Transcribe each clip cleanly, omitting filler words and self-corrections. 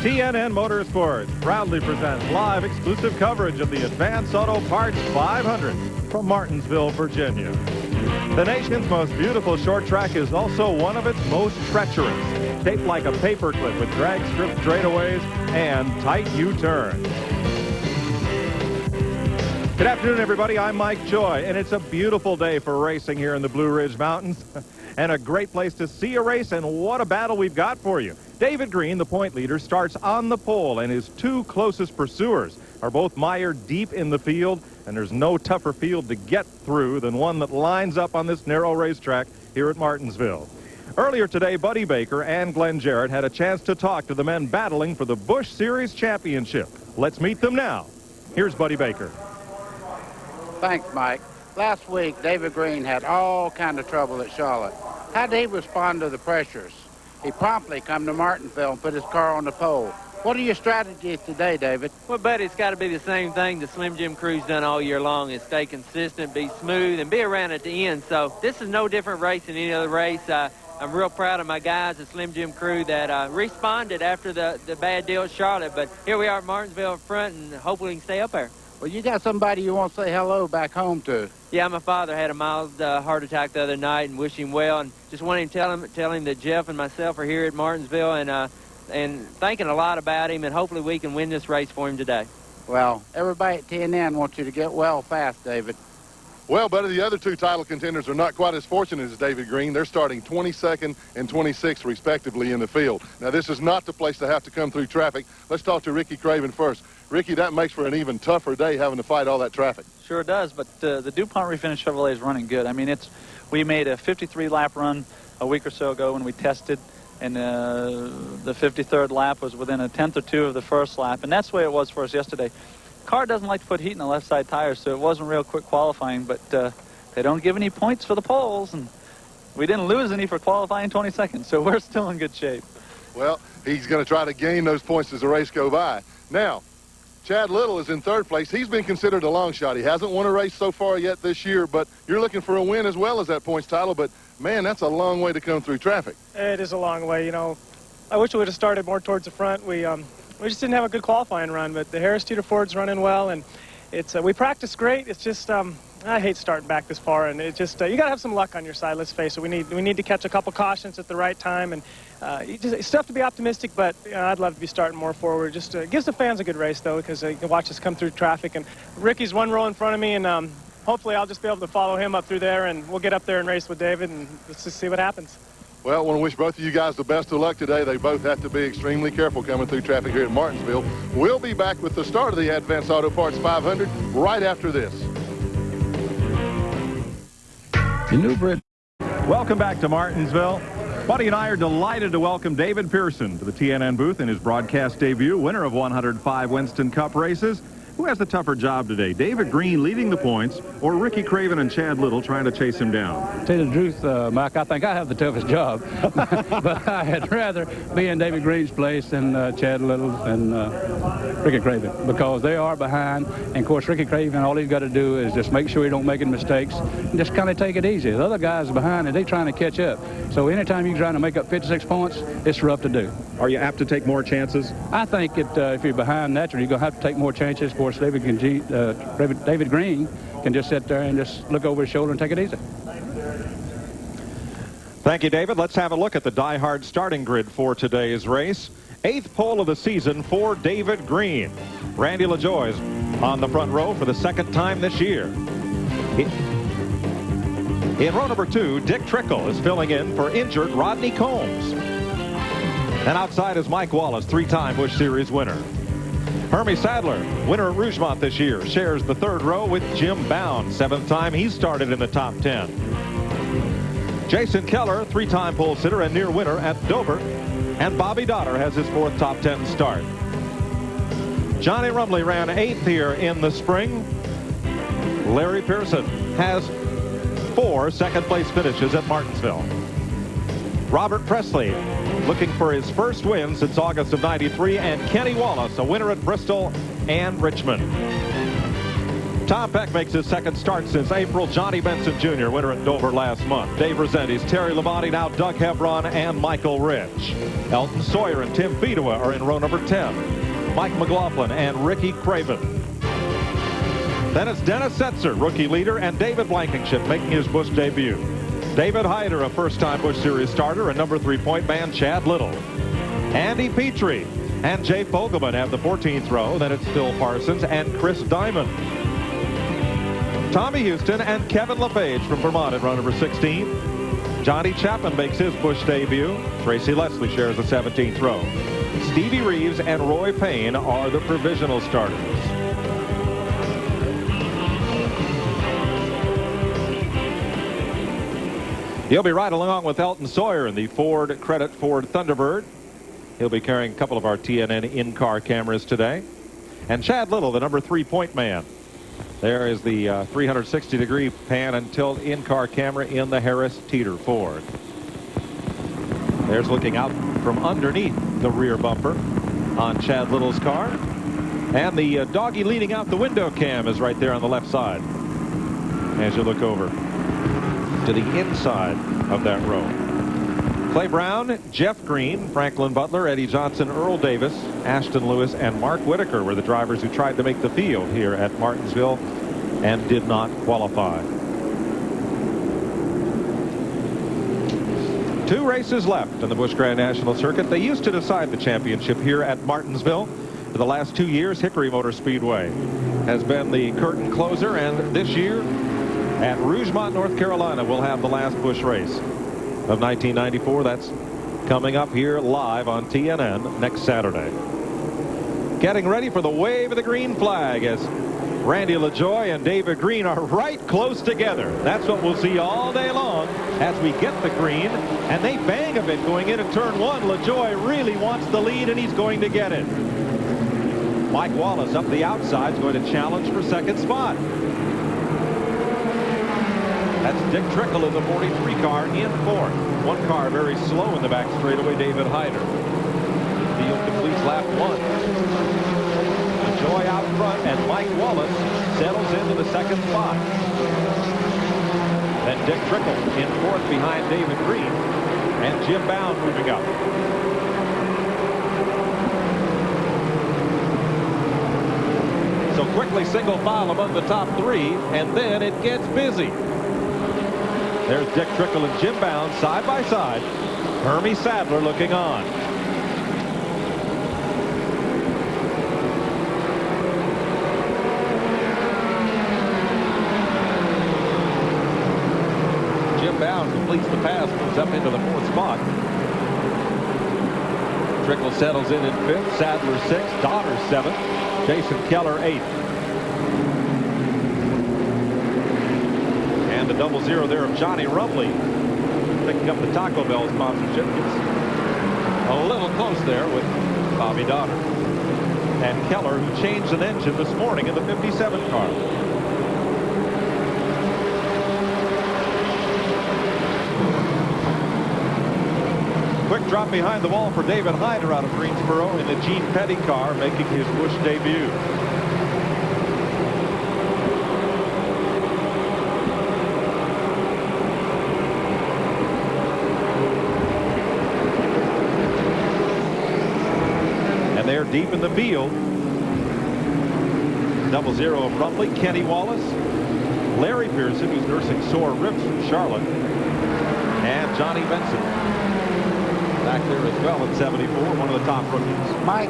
TNN Motorsports proudly presents live exclusive coverage of the Advance Auto Parts 500 from Martinsville, Virginia. The nation's most beautiful short track is also one of its most treacherous, shaped like a paperclip with drag strip straightaways and tight U-turns. Good afternoon, everybody. I'm Mike Joy, and it's a beautiful day for racing here in the Blue Ridge Mountains, and a great place to see a race, and what a battle we've got for you. David Green, the point leader, starts on the pole, and his two closest pursuers are both mired deep in the field, and there's no tougher field to get through than one that lines up on this narrow racetrack here at Martinsville. Earlier today, Buddy Baker and Glenn Jarrett had a chance to talk to the men battling for the Busch Series Championship. Let's meet them now. Here's Buddy Baker. Thanks, Mike. Last week, David Green had all kind of trouble at Charlotte. How did he respond to the pressures? He promptly come to Martinsville and put his car on the pole. What are your strategies today, David? Well, buddy, it's got to be the same thing the Slim Jim Crew's done all year long, is stay consistent, be smooth, and be around at the end. So this is no different race than any other race. I'm real proud of my guys, the Slim Jim Crew, that responded after the bad deal at Charlotte. But here we are at Martinsville in front, and hopefully we can stay up there. Well, you got somebody you want to say hello back home to. Yeah, my father had a mild heart attack the other night, and wish him well, and just wanted to tell him that Jeff and myself are here at Martinsville, and thinking a lot about him, and hopefully we can win this race for him today. Well, everybody at TNN wants you to get well fast, David. Well, buddy, the other two title contenders are not quite as fortunate as David Green. They're starting 22nd and 26th, respectively, in the field. Now, this is not the place to have to come through traffic. Let's talk to Ricky Craven first. Ricky, that makes for an even tougher day having to fight all that traffic. Sure does, but the DuPont Refinish Chevrolet is running good. I mean, we made a 53-lap run a week or so ago when we tested, and the 53rd lap was within a tenth or two of the first lap, and that's the way it was for us yesterday. Car doesn't like to put heat in the left side tires, so it wasn't real quick qualifying, but they don't give any points for the poles, and we didn't lose any for qualifying 22nd, so we're still in good shape. Well, he's going to try to gain those points as the race go by. Now, Chad Little is in third place. He's been considered a long shot. He hasn't won a race so far yet this year, but you're looking for a win as well as that points title, but man, that's a long way to come through traffic. It is a long way, you know. I wish we would have started more towards the front. We just didn't have a good qualifying run, but the Harris Teeter Ford's running well, and it's we practiced great. It's just I hate starting back this far, and it just you got to have some luck on your side. Let's face it. We need to catch a couple cautions at the right time, and it's tough to be optimistic, but I'd love to be starting more forward. Just gives the fans a good race though, because you can watch us come through traffic. And Ricky's one row in front of me, and hopefully I'll just be able to follow him up through there, and we'll get up there and race with David, and let's just see what happens. Well, I want to wish both of you guys the best of luck today. They both have to be extremely careful coming through traffic here at Martinsville. We'll be back with the start of the Advance Auto Parts 500 right after this. Welcome back to Martinsville. Buddy and I are delighted to welcome David Pearson to the TNN booth in his broadcast debut, winner of 105 Winston Cup races. Who has the tougher job today? David Green leading the points, or Ricky Craven and Chad Little trying to chase him down? To tell you the truth, Mike, I think I have the toughest job. But I'd rather be in David Green's place than Chad Little and Ricky Craven, because they are behind. And, of course, Ricky Craven, all he's got to do is just make sure he don't make any mistakes and just kind of take it easy. The other guys are behind, and they're trying to catch up. So anytime you're trying to make up 56 points, it's rough to do. Are you apt to take more chances? I think if you're behind naturally, you're going to have to take more chances. Of course, David Green can just sit there and just look over his shoulder and take it easy. Thank you, David. Let's have a look at the die-hard starting grid for today's race. 8th pole of the season for David Green. Randy LaJoie's on the front row for the second time this year. In row number 2, Dick Trickle is filling in for injured Rodney Combs. And outside is Mike Wallace, 3-time Busch Series winner. Hermie Sadler, winner at Rougemont this year, shares the 3rd row with Jim Bound, 7th time he started in the top 10. Jason Keller, 3-time pole sitter and near winner at Dover. And Bobby Dotter has his 4th top 10 start. Johnny Rumley ran 8th here in the spring. Larry Pearson has 4 second-place finishes at Martinsville. Robert Presley looking for his first win since August of '93, and Kenny Wallace, a winner at Bristol and Richmond. Tom Peck makes his second start since April. Johnny Benson Jr., winner at Dover last month. Dave Rosendis, Terry Labonte, now Doug Hebron, and Michael Rich. Elton Sawyer and Tim Fedewa are in row number 10. Mike McLaughlin and Ricky Craven. Then it's Dennis Setzer, rookie leader, and David Blankenship making his Busch debut. David Hyder, a first-time Busch Series starter, and number 3-point man Chad Little. Andy Petrie and Jay Fogelman have the 14th row. Then it's Phil Parsons and Chris Diamond. Tommy Houston and Kevin LePage from Vermont in row number 16. Johnny Chapman makes his Busch debut. Tracy Leslie shares the 17th row. Stevie Reeves and Roy Payne are the provisional starters. He'll be right along with Elton Sawyer in the Ford Credit Ford Thunderbird. He'll be carrying a couple of our TNN in-car cameras today. And Chad Little, the number 3-point man. There is the 360-degree pan and tilt in-car camera in the Harris Teeter Ford. There's looking out from underneath the rear bumper on Chad Little's car. And the doggy leading out the window cam is right there on the left side as you look over to the inside of that row. Clay Brown, Jeff Green, Franklin Butler, Eddie Johnson, Earl Davis, Ashton Lewis, and Mark Whitaker were the drivers who tried to make the field here at Martinsville and did not qualify. 2 races left in the Busch Grand National Circuit. They used to decide the championship here at Martinsville. For the last 2 years, Hickory Motor Speedway has been the curtain closer, and this year at Rougemont, North Carolina, we'll have the last Busch race of 1994. That's coming up here live on TNN next Saturday. Getting ready for the wave of the green flag as Randy LaJoie and David Green are right close together. That's what we'll see all day long as we get the green, and they bang a bit going into turn 1. LaJoie really wants the lead, and he's going to get it. Mike Wallace up the outside is going to challenge for second spot. That's Dick Trickle in the 43 car in 4th. One car very slow in the back straightaway, David Hyder. Field completes lap 1. LaJoie out front, and Mike Wallace settles into the second spot. Then Dick Trickle in 4th behind David Green, and Jim Bound moving up. So quickly single file among the top 3, and then it gets busy. There's Dick Trickle and Jim Bound side by side. Hermie Sadler looking on. Jim Bound completes the pass, moves up into the 4th spot. Trickle settles in 5th, Sadler 6th, Donner 7th, Jason Keller 8th. The 0-0 there of Johnny Rumley picking up the Taco Bell sponsorship. Gets a little close there with Bobby Donner. And Keller, who changed an engine this morning in the 57 car. Quick drop behind the wall for David Hyder out of Greensboro in the Gene Petty car, making his Busch debut. They're deep in the field. 0-0 of Rumley, Kenny Wallace, Larry Pearson, who's nursing sore ribs from Charlotte, and Johnny Benson back there as well at 74, one of the top rookies. Mike,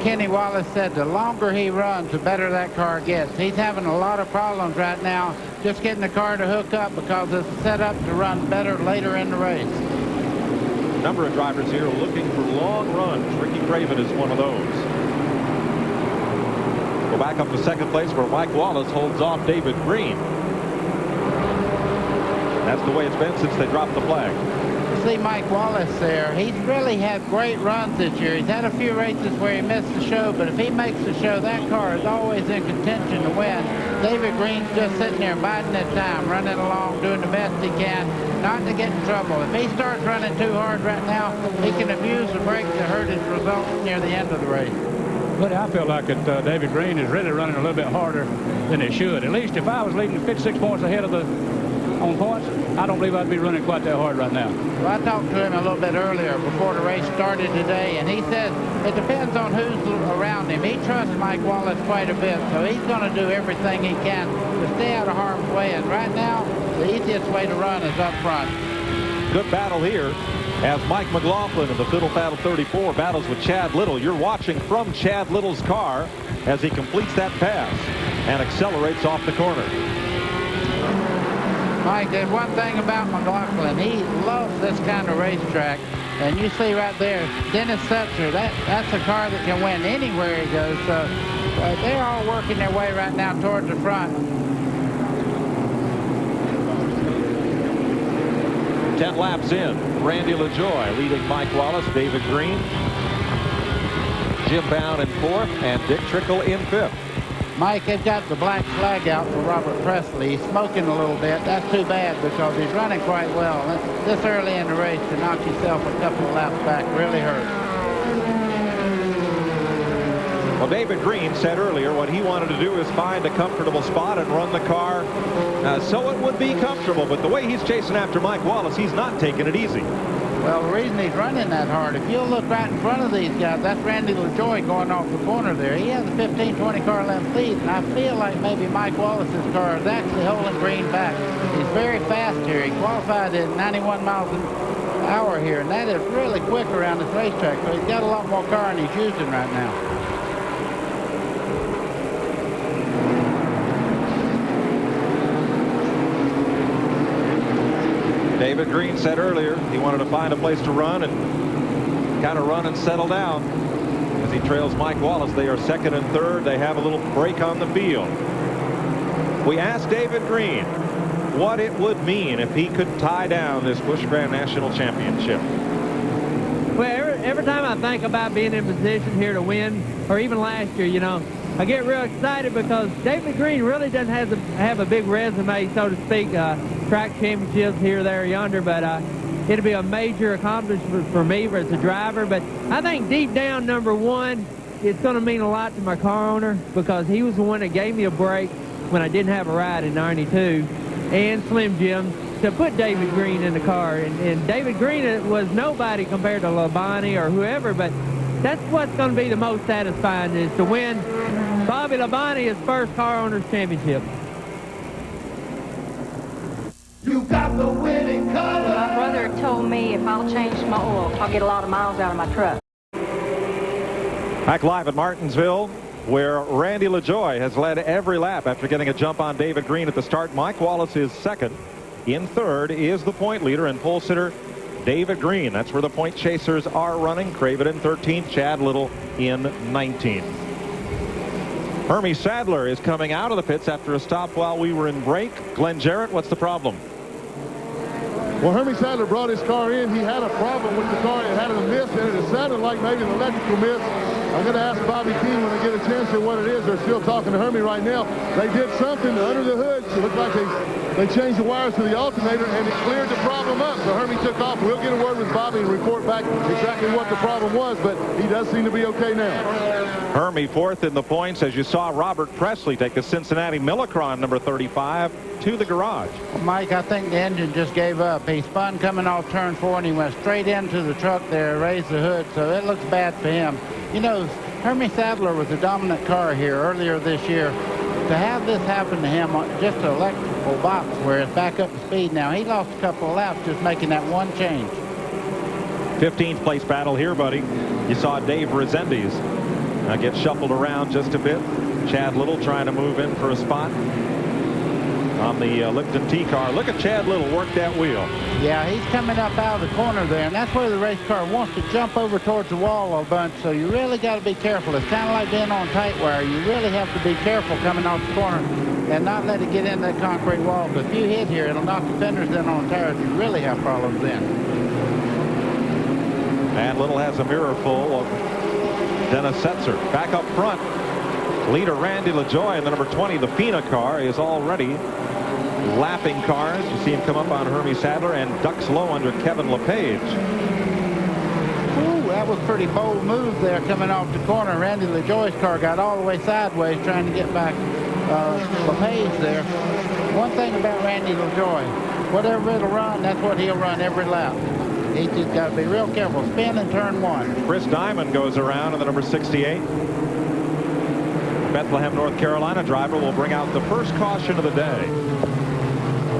Kenny Wallace said the longer he runs, the better that car gets. He's having a lot of problems right now just getting the car to hook up because it's set up to run better later in the race. A number of drivers here looking for long runs. Ricky Craven is one of those. Go back up to second place where Mike Wallace holds off David Green. That's the way it's been since they dropped the flag. See Mike Wallace there. He's really had great runs this year. He's had a few races where he missed the show, but if he makes the show, that car is always in contention to win. David Green's just sitting there biding his time, running along, doing the best he can, not to get in trouble. If he starts running too hard right now, he can abuse the brake to hurt his results near the end of the race. But I feel like that David Green is really running a little bit harder than he should. At least if I was leading 56 points ahead of the on points, I don't believe I'd be running quite that hard right now. Well, I talked to him a little bit earlier before the race started today, and he said it depends on who's around him. He trusts Mike Wallace quite a bit, so he's going to do everything he can to stay out of harm's way. And right now, the easiest way to run is up front. Good battle here as Mike McLaughlin of the Fiddle Faddle 34 battles with Chad Little. You're watching from Chad Little's car as he completes that pass and accelerates off the corner. Mike, there's one thing about McLaughlin. He loves this kind of racetrack. And you see right there, Dennis Setzer, that's a car that can win anywhere he goes. So they're all working their way right now towards the front. 10 laps in, Randy LaJoie leading Mike Wallace, David Green, Jim Bound in 4th, and Dick Trickle in 5th. Mike, they've got the black flag out for Robert Presley. He's smoking a little bit. That's too bad because he's running quite well. This early in the race to knock yourself a couple of laps back really hurts. Well, David Green said earlier what he wanted to do is find a comfortable spot and run the car so it would be comfortable. But the way he's chasing after Mike Wallace, he's not taking it easy. Well, the reason he's running that hard, if you'll look right in front of these guys, that's Randy LaJoie going off the corner there. He has a 15-20 car length lead, and I feel like maybe Mike Wallace's car is actually holding Green back. He's very fast here. He qualified at 91 miles an hour here, and that is really quick around this racetrack. So he's got a lot more car than he's using right now. David Green said earlier he wanted to find a place to run and kind of run and settle down as he trails Mike Wallace. They are 2nd and 3rd. They have a little break on the field. We asked David Green what it would mean if he could tie down this Busch Grand National Championship. Well, every time I think about being in position here to win, or even last year, you know, I get real excited because David Green really doesn't have a big resume, so to speak, track championships here, there, yonder, but it'll be a major accomplishment for me as a driver. But I think deep down, number one, it's going to mean a lot to my car owner because he was the one that gave me a break when I didn't have a ride in '92, and Slim Jim to put David Green in the car. And David Green was nobody compared to Labonte or whoever, but that's what's going to be the most satisfying, is to win Bobby Labonte his first car owners championship. You got the winning color. My brother told me if I'll change my oil, I'll get a lot of miles out of my truck. Back live at Martinsville, where Randy LaJoie has led every lap after getting a jump on David Green at the start. Mike Wallace is 2nd. In 3rd is the point leader and pole sitter David Green. That's where the point chasers are running. Craven in 13th, Chad Little in 19th. Hermie Sadler is coming out of the pits after a stop while we were in break. Glenn Jarrett, what's the problem? Well, Hermie Sadler brought his car in. He had a problem with the car. It had a miss in it. It sounded like maybe an electrical miss. I'm going to ask Bobby Keene when I get a chance to what it is. They're still talking to Hermie right now. They did something under the hood. It looked like they changed the wires to the alternator, and it cleared the problem up. So Hermie took off. We'll get a word with Bobby and report back exactly what the problem was, but he does seem to be okay now. Hermie 4th in the points as you saw Robert Presley take the Cincinnati Millicron number 35 to the garage. Well, Mike, I think the engine just gave up. He spun coming off turn 4 and he went straight into the truck there, raised the hood, so it looks bad for him. You know, Hermie Sadler was the dominant car here earlier this year. To have this happen to him, just an electrical box where it's back up to speed now, he lost a couple of laps just making that one change. 15th place battle here, buddy. You saw Dave Resendiz get shuffled around just a bit. Chad Little trying to move in for a spot on the Lipton T car. Look at Chad Little work that wheel. Yeah, he's coming up out of the corner there, and that's where the race car wants to jump over towards the wall a bunch, so you really got to be careful. It's kind of like being on tight wire. You really have to be careful coming off the corner and not let it get in that concrete wall. But if you hit here, it'll knock the fenders in on the tires. You really have problems then. And Little has a mirror full of Dennis Setzer. Back up front, leader Randy LaJoie, and the number 20, the Fina car, is already lapping cars. You see him come up on Hermie Sadler and ducks low under Kevin LePage. Ooh, that was a pretty bold move there coming off the corner. Randy LaJoie's car got all the way sideways trying to get back LePage there. One thing about Randy LaJoie, whatever it'll run, that's what he'll run every lap. He just got to be real careful. Spin and turn one. Chris Diamond goes around in the number 68. Bethlehem, North Carolina driver will bring out the first caution of the day.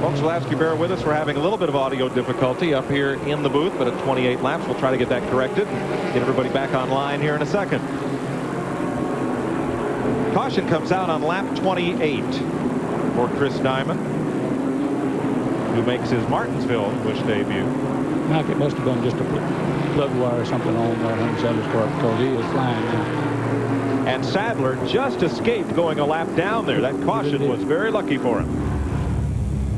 Folks, we'll ask you bear with us. We're having a little bit of audio difficulty up here in the booth, but at 28 laps, we'll try to get that corrected and get everybody back online here in a second. Caution comes out on lap 28 for Chris Diamond, who makes his Martinsville Busch debut. Mike, it must have been just a plug wire or something on Henry Sadler's car, because he is flying now. And Sadler just escaped going a lap down there. That caution was very lucky for him.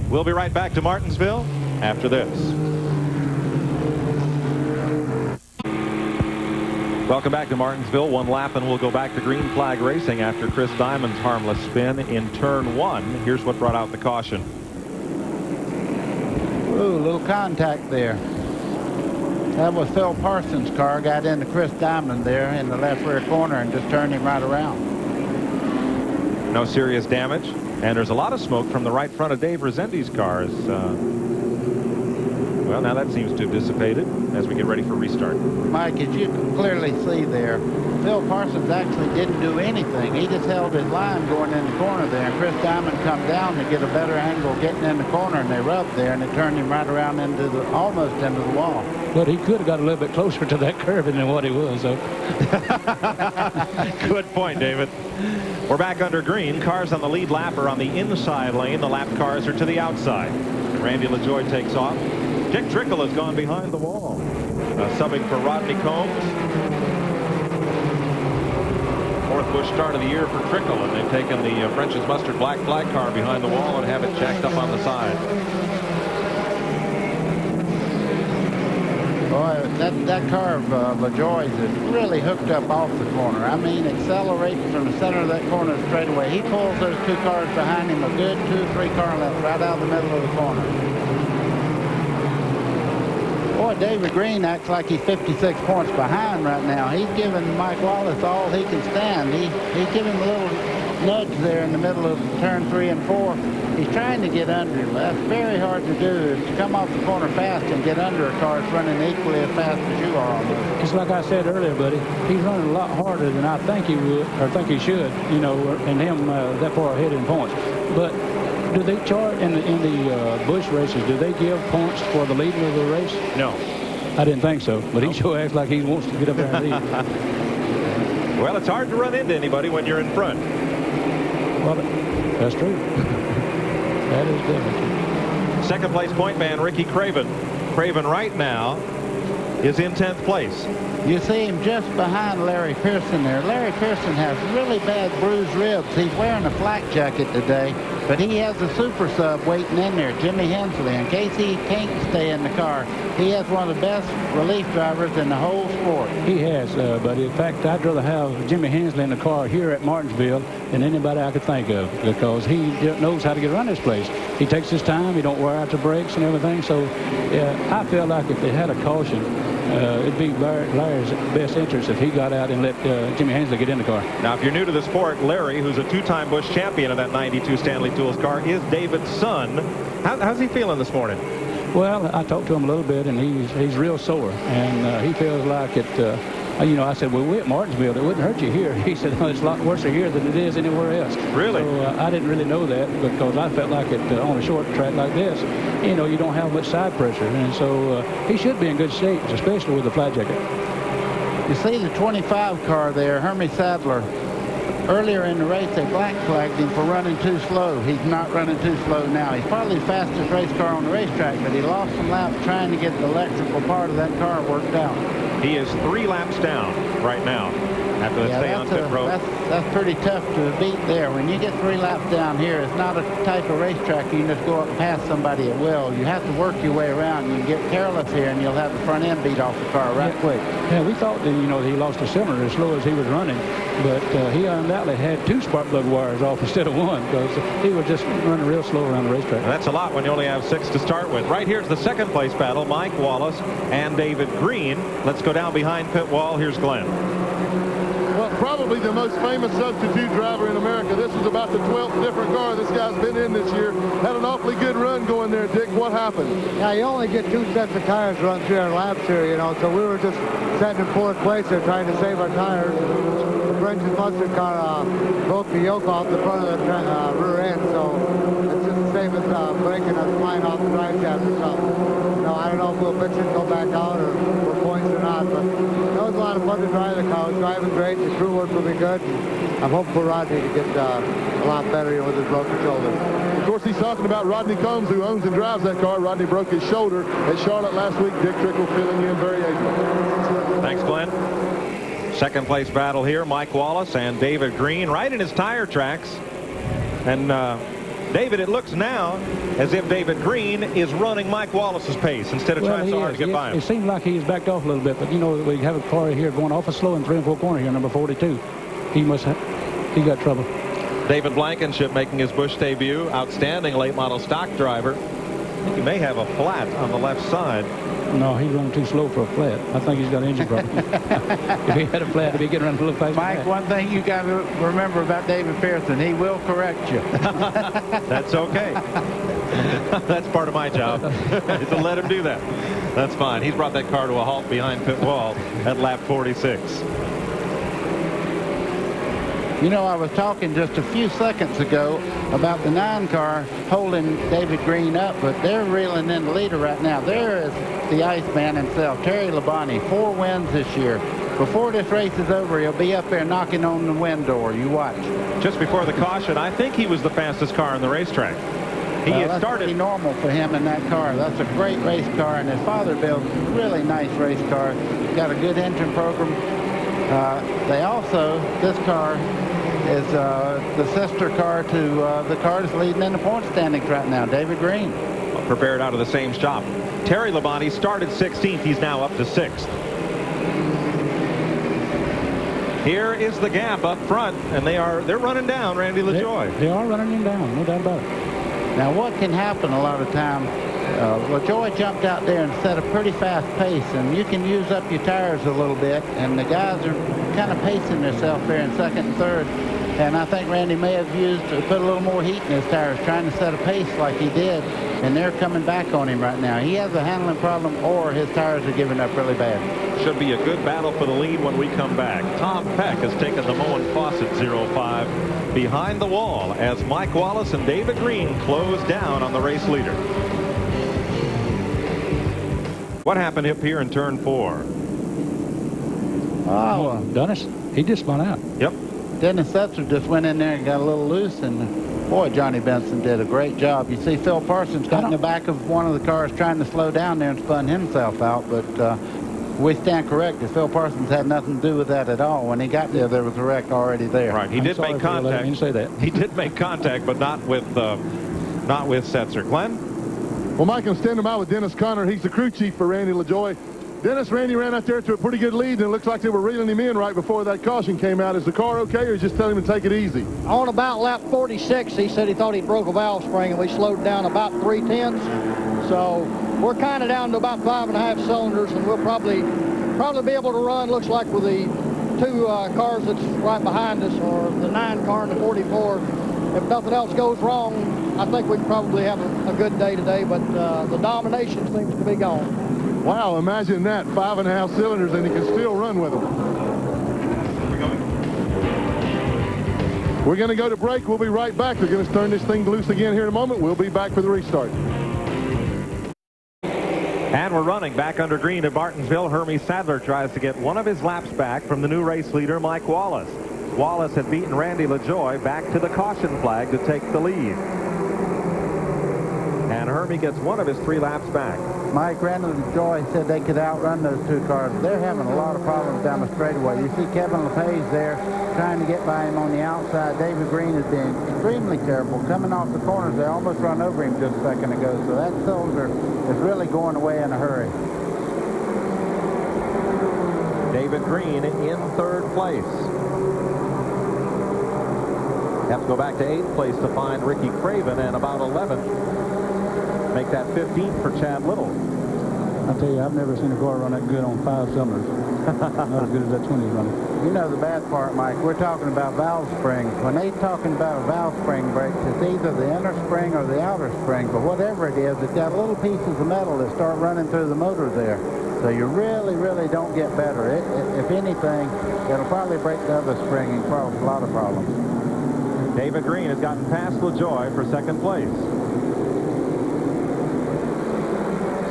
We'll be right back to Martinsville after this. Welcome back to Martinsville. One lap and we'll go back to green flag racing after Chris Diamond's harmless spin in turn 1. Here's what brought out the caution. Ooh, a little contact there. That was Phil Parsons' car. Got into Chris Diamond there in the left rear corner and just turned him right around. No serious damage. And there's a lot of smoke from the right front of Dave Resendi's cars. Well, now that seems to have dissipated as we get ready for restart. Mike, as you can clearly see there, Phil Parsons actually didn't do anything. He just held his line going in the corner there, and Chris Diamond come down to get a better angle getting in the corner, and they rubbed there, and it turned him right around into the, almost into the wall. But he could have got a little bit closer to that curve than what he was, though. Good point, David. We're back under green. Cars on the lead lap are on the inside lane. The lap cars are to the outside. Randy LaJoie takes off. Dick Trickle has gone behind the wall. Subbing for Rodney Combs. 4th Busch start of the year for Trickle, and they've taken the French's Mustard black flag car behind the wall and have it jacked up on the side. Boy, that car of LaJoie's is really hooked up off the corner. I mean, accelerating from the center of that corner straight away. He pulls those 2 cars behind him a good 2 or 3 car lengths right out of the middle of the corner. Boy, David Green acts like he's 56 points behind right now. He's giving Mike Wallace all he can stand. He's giving him a little nudge there in the middle of turn 3 and 4. He's trying to get under him. That's very hard to do, is to come off the corner fast and get under a car that's running equally as fast as you are on it. It's like I said earlier, buddy. He's running a lot harder than I think he would, or think he should, you know, and him that far ahead in points. But do they charge in the Busch races, do they give points for the leading of the race? No. I didn't think so, but he sure acts like he wants to get up there and lead. Well, it's hard to run into anybody when you're in front. Well, that's true. That is definitely. Second place point man Ricky Craven. Craven right now is in 10th place. You see him just behind Larry Pearson there. Larry Pearson has really bad bruised ribs. He's wearing a flak jacket today, but he has a super sub waiting in there, Jimmy Hensley, in case he can't stay in the car. He has one of the best relief drivers in the whole sport. He has, buddy. In fact, I'd rather have Jimmy Hensley in the car here at Martinsville than anybody I could think of, because he knows how to get around this place. He takes his time. He don't wear out the brakes and everything. So, yeah, I feel like if they had a caution, it'd be Larry's best interest if he got out and let Jimmy Hensley get in the car. Now, if you're new to the sport, Larry, who's a 2-time Busch champion of that 92 Stanley Tools car, is David's son. How's he feeling this morning? Well, I talked to him a little bit, and he's real sore, and he feels like it. You know, I said, well, we're at Martinsville. It wouldn't hurt you here. He said, oh, it's a lot worse here than it is anywhere else. Really? So I didn't really know that, because I felt like it on a short track like this, you know, you don't have much side pressure, and so he should be in good shape, especially with the flat jacket. You see the 25 car there, Hermie Sadler. Earlier in the race, they black flagged him for running too slow. He's not running too slow now. He's probably the fastest race car on the racetrack, but he lost some laps trying to get the electrical part of that car worked out. He is 3 laps down right now After that stay on pit road. That's pretty tough to beat there. When you get 3 laps down here, it's not a type of racetrack you can just go up and pass somebody at will. You have to work your way around. You can get careless here, and you'll have the front end beat off the car right quick. Yeah, we thought that, you know, he lost a cylinder as slow as he was running, but he undoubtedly had 2 spark plug wires off instead of 1 because he was just running real slow around the racetrack. That's a lot when you only have 6 to start with. Right here's the second place battle, Mike Wallace and David Green. Let's go down behind pit wall. Here's Glenn. Well, probably the most famous substitute driver in America. This is about the 12th different car this guy's been in this year. Had an awfully good run going there, Dick. What happened? Yeah, you only get 2 sets of tires run through our laps here, you know, so we were just sitting in 4th place there trying to save our tires. The Brenton mustard car broke the yoke off the front of the rear end, so it's just the same as breaking us flying off the drive shaft or something. You know, I don't know if we'll fix it and go back out or for points or not, but it was a lot of fun to drive the car. It was driving great. The crew work will be good. I'm hoping for Rodney to get a lot better with his broken shoulder. Of course, he's talking about Rodney Combs, who owns and drives that car. Rodney broke his shoulder at Charlotte last week. Dick Trickle filling in very ably. Thanks, Glenn. Second place battle here, Mike Wallace and David Green right in his tire tracks. And David, it looks now as if David Green is running Mike Wallace's pace instead of trying so hard to get by him. It seems like he's backed off a little bit, but you know, we have a car here going awful slow in 3 and 4 corner here, number 42. He got trouble. David Blankenship making his Busch debut. Outstanding late model stock driver. I think he may have a flat on the left side. No, he's running too slow for a flat. I think he's got an engine problem. If he had a flat, he'd be getting around a little faster. Mike, one thing you got to remember about David Pearson, he will correct you. That's okay. That's part of my job, is to let him do that. That's fine. He's brought that car to a halt behind pit wall at lap 46. You know, I was talking just a few seconds ago about the 9 car holding David Green up, but they're reeling in the leader right now. There is the Iceman himself, Terry Labonte, 4 wins this year. Before this race is over, he'll be up there knocking on the win door. You watch. Just before the caution, I think he was the fastest car on the racetrack. That's pretty normal for him in that car. That's a great race car, and his father built a really nice race car. Got a good engine program. They also, this car is the sister car to the car that's leading in the point standings right now, David Green. Prepared out of the same shop. Terry Labonte started 16th. He's now up to 6th. Here is the gap up front, and they're running down Randy LaJoie. They are running him down, no doubt about it. Now, what can happen a lot of time, LaJoie jumped out there and set a pretty fast pace, and you can use up your tires a little bit, and the guys are kind of pacing themselves there in 2nd and 3rd, and I think Randy may have put a little more heat in his tires, trying to set a pace like he did, and they're coming back on him right now. He has a handling problem, or his tires are giving up really bad. Should be a good battle for the lead when we come back. Tom Peck has taken the Moen Fawcett 05 behind the wall as Mike Wallace and David Green close down on the race leader. What happened up here in turn 4? Oh, Dennis, he just spun out. Yep. Dennis Setzer just went in there and got a little loose, and boy, Johnny Benson did a great job. You see Phil Parsons got in the back of one of the cars trying to slow down there and spun himself out, but we stand corrected. Phil Parsons had nothing to do with that at all. When he got there was a wreck already there. Right. He did make contact. Say that. He did make contact, but not with Setzer. Glenn? Well, Mike, I'm standing by with Dennis Conner. He's the crew chief for Randy LaJoie. Dennis, Randy ran out there to a pretty good lead, and it looks like they were reeling him in right before that caution came out. Is the car okay, or just tell him to take it easy? On about lap 46, he said he thought he broke a valve spring, and we slowed down about 3/10. So we're kind of down to about 5.5 cylinders, and we'll probably be able to run, looks like, with the 2 cars that's right behind us, or the 9 car and the 44. If nothing else goes wrong, I think we can probably have a good day today, but the domination seems to be gone. Wow, imagine that, 5.5 cylinders, and he can still run with them. We're going to go to break. We'll be right back. They're going to turn this thing loose again here in a moment. We'll be back for the restart. And we're running back under green at Martinsville. Hermie Sadler tries to get one of his laps back from the new race leader, Mike Wallace. Wallace had beaten Randy LaJoie back to the caution flag to take the lead. And Hermie gets one of his 3 laps back. Mike Randall and Joy said they could outrun those two cars. They're having a lot of problems down the straightaway. You see Kevin LePage there trying to get by him on the outside. David Green is being extremely careful. Coming off the corners, they almost run over him just a second ago. So that cylinder is really going away in a hurry. David Green in 3rd place. Have to go back to 8th place to find Ricky Craven, and about 11th. Make that 15th for Chad Little. I tell you, I've never seen a car run that good on 5 cylinders. Not as good as that 20's running. You know the bad part, Mike, we're talking about valve springs. When they're talking about a valve spring breaks, it's either the inner spring or the outer spring, but whatever it is, it's got little pieces of metal that start running through the motor there. So you really, really don't get better. If anything, it'll probably break the other spring and cause a lot of problems. David Green has gotten past LaJoy for 2nd place.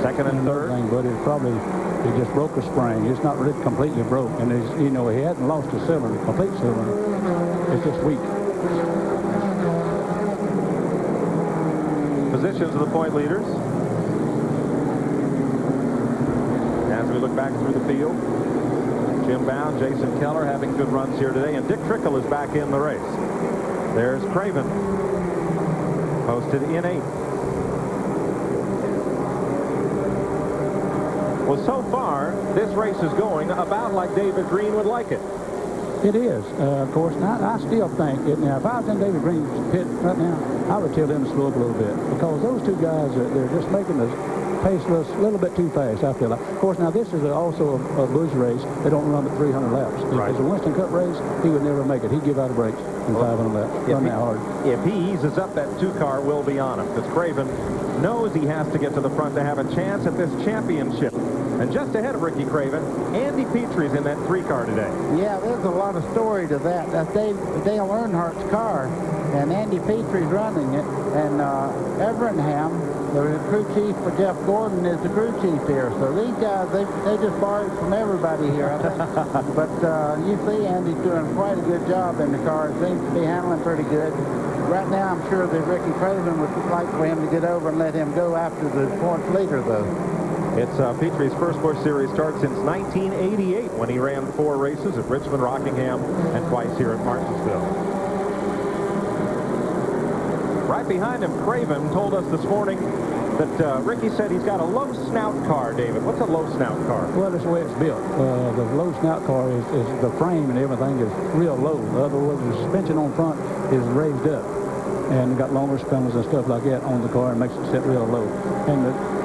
2nd and 3rd. But it probably, he just broke a spring. It's not really completely broke. And it's, you know, he hasn't lost a cylinder, complete cylinder. It's just weak. Positions of the point leaders. As we look back through the field, Jim Bound, Jason Keller having good runs here today, and Dick Trickle is back in the race. There's Craven, posted in 8th. Well, so far, this race is going about like David Green would like it. It is. Of course, I still think, now, if I was in David Green's pit right now, I would tell them to slow up a little bit, because those two guys, they're just making the pace a little bit too fast, I feel like. Of course, now this is also a Busch race. They don't run at 300 laps. If it's a Winston Cup race, he would never make it. He'd give out a brakes in 500 laps. Run that hard. If he eases up, that 2-car will be on him, because Craven knows he has to get to the front to have a chance at this championship. And just ahead of Ricky Craven, Andy Petrie's in that 3-car today. Yeah, there's a lot of story to that. That's Dale Earnhart's car, and Andy Petrie's running it. And Everingham, the crew chief for Jeff Gordon, is the crew chief here. So these guys, they just borrowed from everybody here, I think. But you see Andy's doing quite a good job in the car. It seems to be handling pretty good. Right now, I'm sure that Ricky Craven would like for him to get over and let him go after the points leader, though. It's Petrie's first Busch Series start since 1988, when he ran 4 races at Richmond, Rockingham, and twice here at Martinsville. Right behind him, Craven told us this morning that Ricky said he's got a low snout car, David. What's a low snout car? Well, that's the way it's built. The low snout car is the frame and everything is real low. In other words, the suspension on front is raised up and got longer spindles and stuff like that on the car and makes it sit real low. And the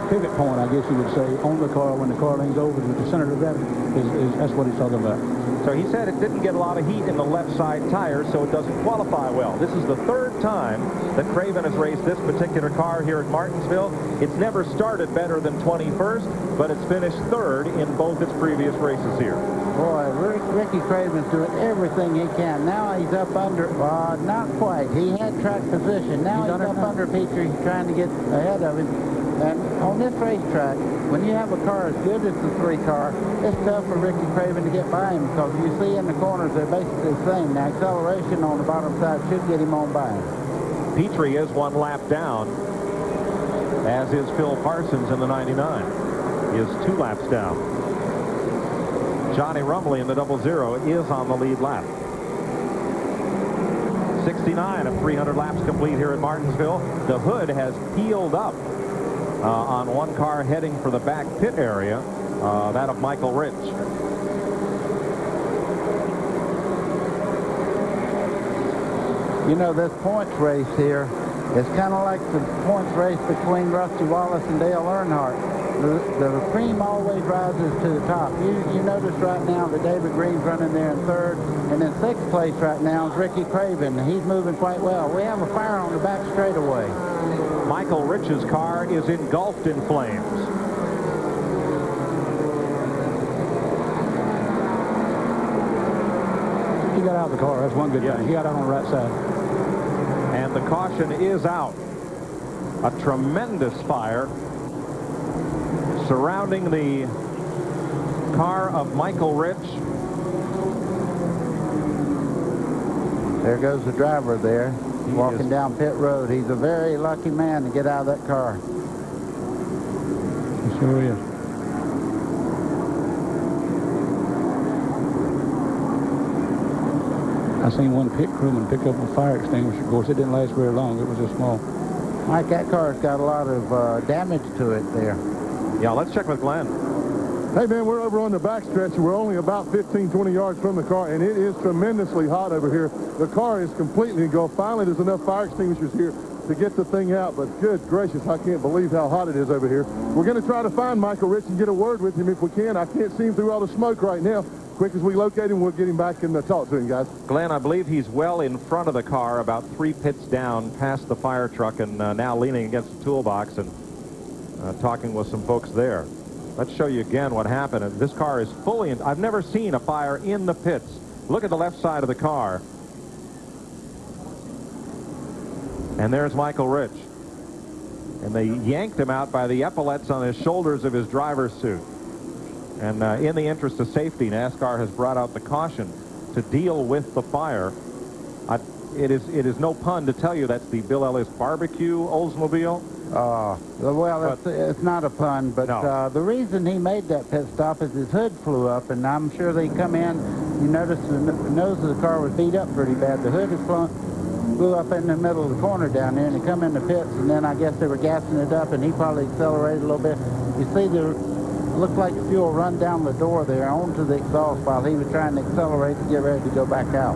pivot point, I guess you would say, on the car when the car leans over to the center of gravity is that's what he's talking about. So he said it didn't get a lot of heat in the left side tires, so it doesn't qualify well. This is the 3rd time that Craven has raced this particular car here at Martinsville. It's never started better than 21st, but it's finished 3rd in both its previous races here. Boy, Ricky Craven's doing everything he can. Now he's up under, not quite. He had track position. Now he's up under Petrie, trying to get ahead of him. And on this racetrack, when you have a car as good as the 3-car, it's tough for Ricky Craven to get by him, because you see in the corners they're basically the same. Now acceleration on the bottom side should get him on by him. Petrie is 1 lap down, as is Phil Parsons in the 99. He is 2 laps down. Johnny Rumley in the 00 is on the lead lap. 69 of 300 laps complete here at Martinsville. The hood has peeled up on 1 car heading for the back pit area, that of Michael Rich. You know, this points race here is kind of like the points race between Rusty Wallace and Dale Earnhardt. The cream always rises to the top. You notice right now that David Green's running there in 3rd, and in 6th place right now is Ricky Craven. He's moving quite well. We have a fire on the back straightaway. Michael Rich's car is engulfed in flames. He got out of the car. That's one good thing. He got out on the right side. And the caution is out. A tremendous fire surrounding the car of Michael Rich. There goes the driver there, walking down pit road. He's a very lucky man to get out of that car. Sure is. I seen one pit crewman pick up a fire extinguisher. Of course, it didn't last very long. It was just small. Mike, that car's got a lot of damage to it there. Yeah, let's check with Glenn. Hey, man, we're over on the backstretch. We're only about 15, 20 yards from the car, and it is tremendously hot over here. The car is completely engulfed. Finally, there's enough fire extinguishers here to get the thing out, but good gracious, I can't believe how hot it is over here. We're going to try to find Michael Rich and get a word with him if we can. I can't see him through all the smoke right now. Quick as we locate him, we'll get him back and talk to him, guys. Glenn, I believe he's well in front of the car, about 3 pits down past the fire truck, and now leaning against the toolbox and talking with some folks there. Let's show you again what happened. This car is fully in. I've never seen a fire in the pits. Look at the left side of the car. And there's Michael Rich. And they yanked him out by the epaulets on his shoulders of his driver's suit. And in the interest of safety, NASCAR has brought out the caution to deal with the fire. It is no pun to tell you that's the Bill Ellis Barbecue Oldsmobile. Well, it's not a pun, but no. The reason he made that pit stop is his hood flew up, and I'm sure they come in. You notice the nose of the car was beat up pretty bad. The hood flew up in the middle of the corner down there, and they come in the pits, and then I guess they were gassing it up, and he probably accelerated a little bit. You see looked like fuel run down the door there onto the exhaust while he was trying to accelerate to get ready to go back out.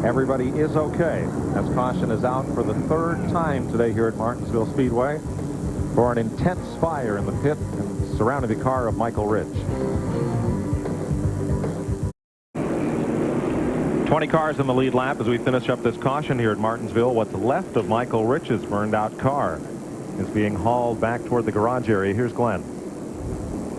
Everybody is okay, as caution is out for the 3rd time today here at Martinsville Speedway for an intense fire in the pit and surrounding the car of Michael Rich. 20 cars in the lead lap as we finish up this caution here at Martinsville. What's left of Michael Rich's burned out car is being hauled back toward the garage area. Here's Glenn.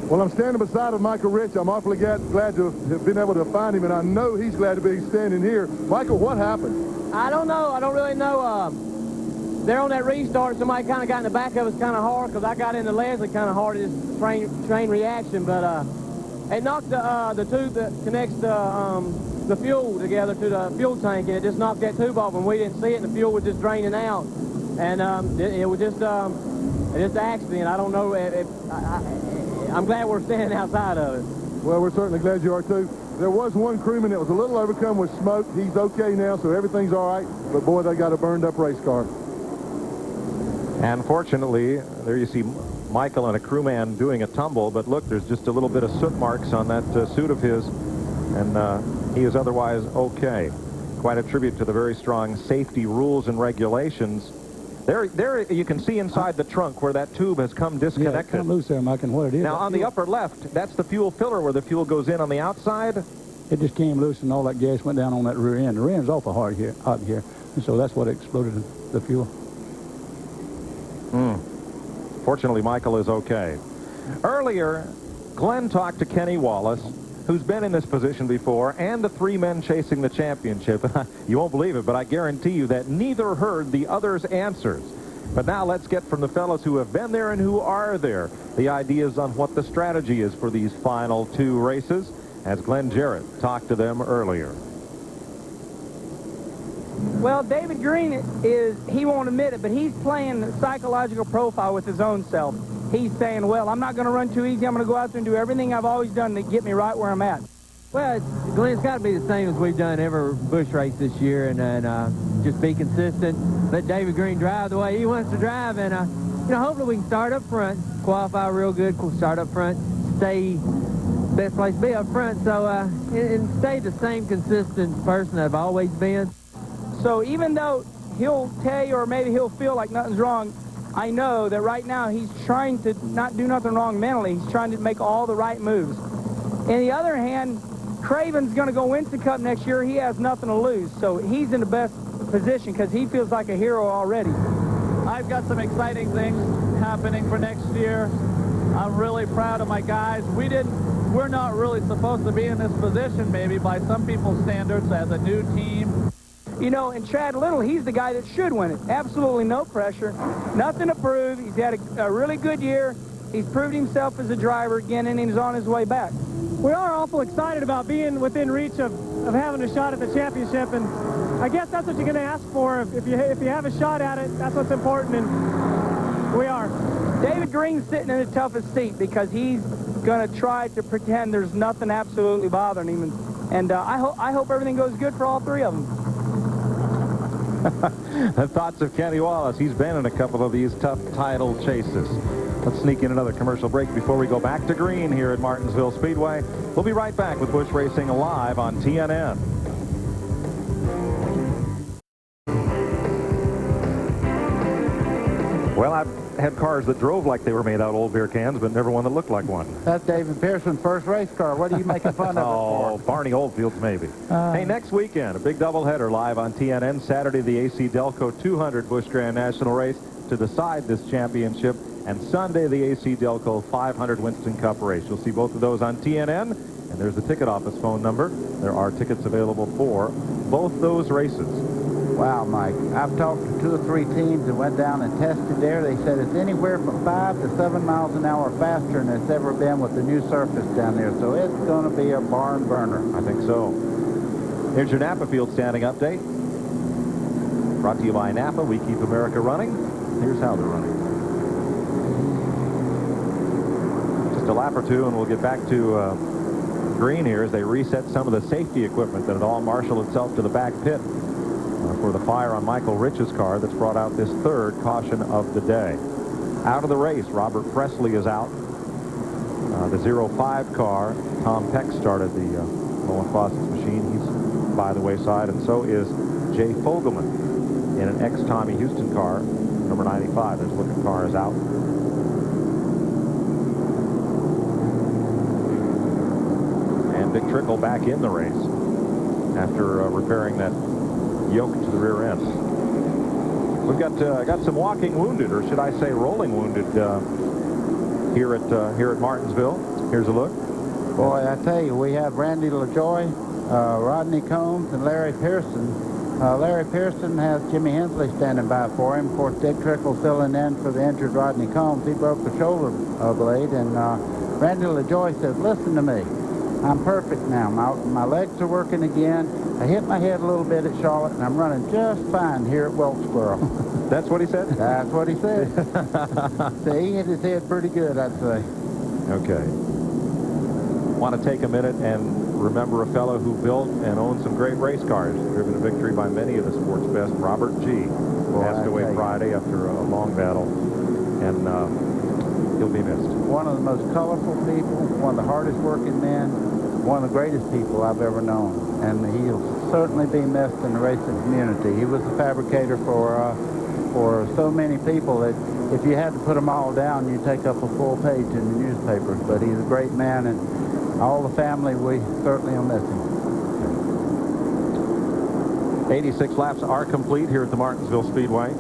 Well, I'm standing beside of Michael Rich. I'm awfully glad to have been able to find him, and I know he's glad to be standing here. Michael, what happened? I don't know. I don't really know. There on that restart, somebody kind of got in the back of us kind of hard, because I got into Leslie kind of hard at this train reaction, but it knocked the tube that connects the fuel together to the fuel tank, and it just knocked that tube off, and we didn't see it, and the fuel was just draining out. And it was just an accident. I don't know. I'm glad we're standing outside of it. Well, we're certainly glad you are, too. There was one crewman that was a little overcome with smoke. He's okay now, so everything's all right. But, boy, they got a burned-up race car. And fortunately, there you see Michael and a crewman doing a tumble. But, look, there's just a little bit of soot marks on that suit of his. And he is otherwise okay. Quite a tribute to the very strong safety rules and regulations. There you can see inside the trunk where that tube has come disconnected. Yeah, it's come loose there, Mike, and what it is. Now, on the upper left, that's the fuel filler where the fuel goes in on the outside. It just came loose, and all that gas went down on that rear end. The rear end's awful hard here, out here, and so that's what exploded the fuel. Fortunately, Michael is okay. Earlier, Glenn talked to Kenny Wallace, who's been in this position before, and the 3 men chasing the championship. You won't believe it, but I guarantee you that neither heard the other's answers. But now let's get from the fellows who have been there and who are there the ideas on what the strategy is for these final 2 races, as Glenn Jarrett talked to them earlier. Well, David Green he won't admit it, but he's playing the psychological profile with his own self. He's saying, well, I'm not going to run too easy. I'm going to go out there and do everything I've always done to get me right where I'm at. Well, Glenn, it's got to be the same as we've done every Busch race this year, and just be consistent. Let David Green drive the way he wants to drive, and hopefully we can start up front, qualify real good, start up front, stay best place to be up front, so and stay the same consistent person I've always been. So even though he'll tell you, or maybe he'll feel like nothing's wrong, I know that right now he's trying to not do nothing wrong mentally. He's trying to make all the right moves. On the other hand, Craven's going to go Winston Cup next year. He has nothing to lose, so he's in the best position because he feels like a hero already. I've got some exciting things happening for next year. I'm really proud of my guys. We're not really supposed to be in this position, maybe, by some people's standards as a new team. And Chad Little, he's the guy that should win it. Absolutely no pressure, nothing to prove. He's had a really good year. He's proved himself as a driver again, and he's on his way back. We are awful excited about being within reach of having a shot at the championship, and I guess that's what you're going to ask for. If you have a shot at it, that's what's important, and we are. David Green's sitting in the toughest seat because he's going to try to pretend there's nothing absolutely bothering him. And I hope everything goes good for all three of them. The thoughts of Kenny Wallace. He's been in a couple of these tough title chases. Let's sneak in another commercial break before we go back to green here at Martinsville Speedway. We'll be right back with Busch Racing live on TNN. Well, I've had cars that drove like they were made out of old beer cans, but never one that looked like one. That's David Pearson's first race car. What are you making fun of Oh, Barney Oldfield's maybe. Hey, next weekend, a big doubleheader live on TNN. Saturday, the AC Delco 200 Busch Grand National Race to decide this championship. And Sunday, the AC Delco 500 Winston Cup race. You'll see both of those on TNN. And there's the ticket office phone number. There are tickets available for both those races. Wow, Mike. I've talked to 2 or 3 teams that went down and tested there. They said it's anywhere from 5 to 7 miles an hour faster than it's ever been with the new surface down there. So it's going to be a barn burner. I think so. Here's your Napa Field standing update. Brought to you by Napa. We keep America running. Here's how they're running. Just a lap or two, and we'll get back to green here as they reset some of the safety equipment that had all marshaled itself to the back pit for the fire on Michael Rich's car that's brought out this third caution of the day. Out of the race, Robert Presley is out. The 05 car, Tom Peck started the Lowen Fawcett's machine. He's by the wayside, and so is Jay Fogelman in an ex-Tommy Houston car, number 95. His looking car is out. And Dick Trickle back in the race after repairing that yoke to the rear end. We've got some walking wounded, or should I say rolling wounded, here at Martinsville. Here's a look. Boy, I tell you, we have Randy LaJoy, Rodney Combs, and Larry Pearson. Larry Pearson has Jimmy Hensley standing by for him. Of course, Dick Trickle filling in for the injured Rodney Combs. He broke the shoulder blade, and Randy LaJoy says, "Listen to me. I'm perfect now. My legs are working again. I hit my head a little bit at Charlotte, and I'm running just fine here at Wilkesboro." That's what he said? That's what he said. So he hit his head pretty good, I'd say. Okay. Want to take a minute and remember a fellow who built and owned some great race cars, driven to victory by many of the sport's best. Robert G. Passed away Friday after a long battle, and he'll be missed. One of the most colorful people, one of the hardest working men, one of the greatest people I've ever known, and he'll certainly be missed in the racing community. He was a fabricator for so many people that if you had to put them all down, you'd take up a full page in the newspapers. But he's a great man, and all the family, we certainly will miss him. 86 laps are complete here at the Martinsville Speedway.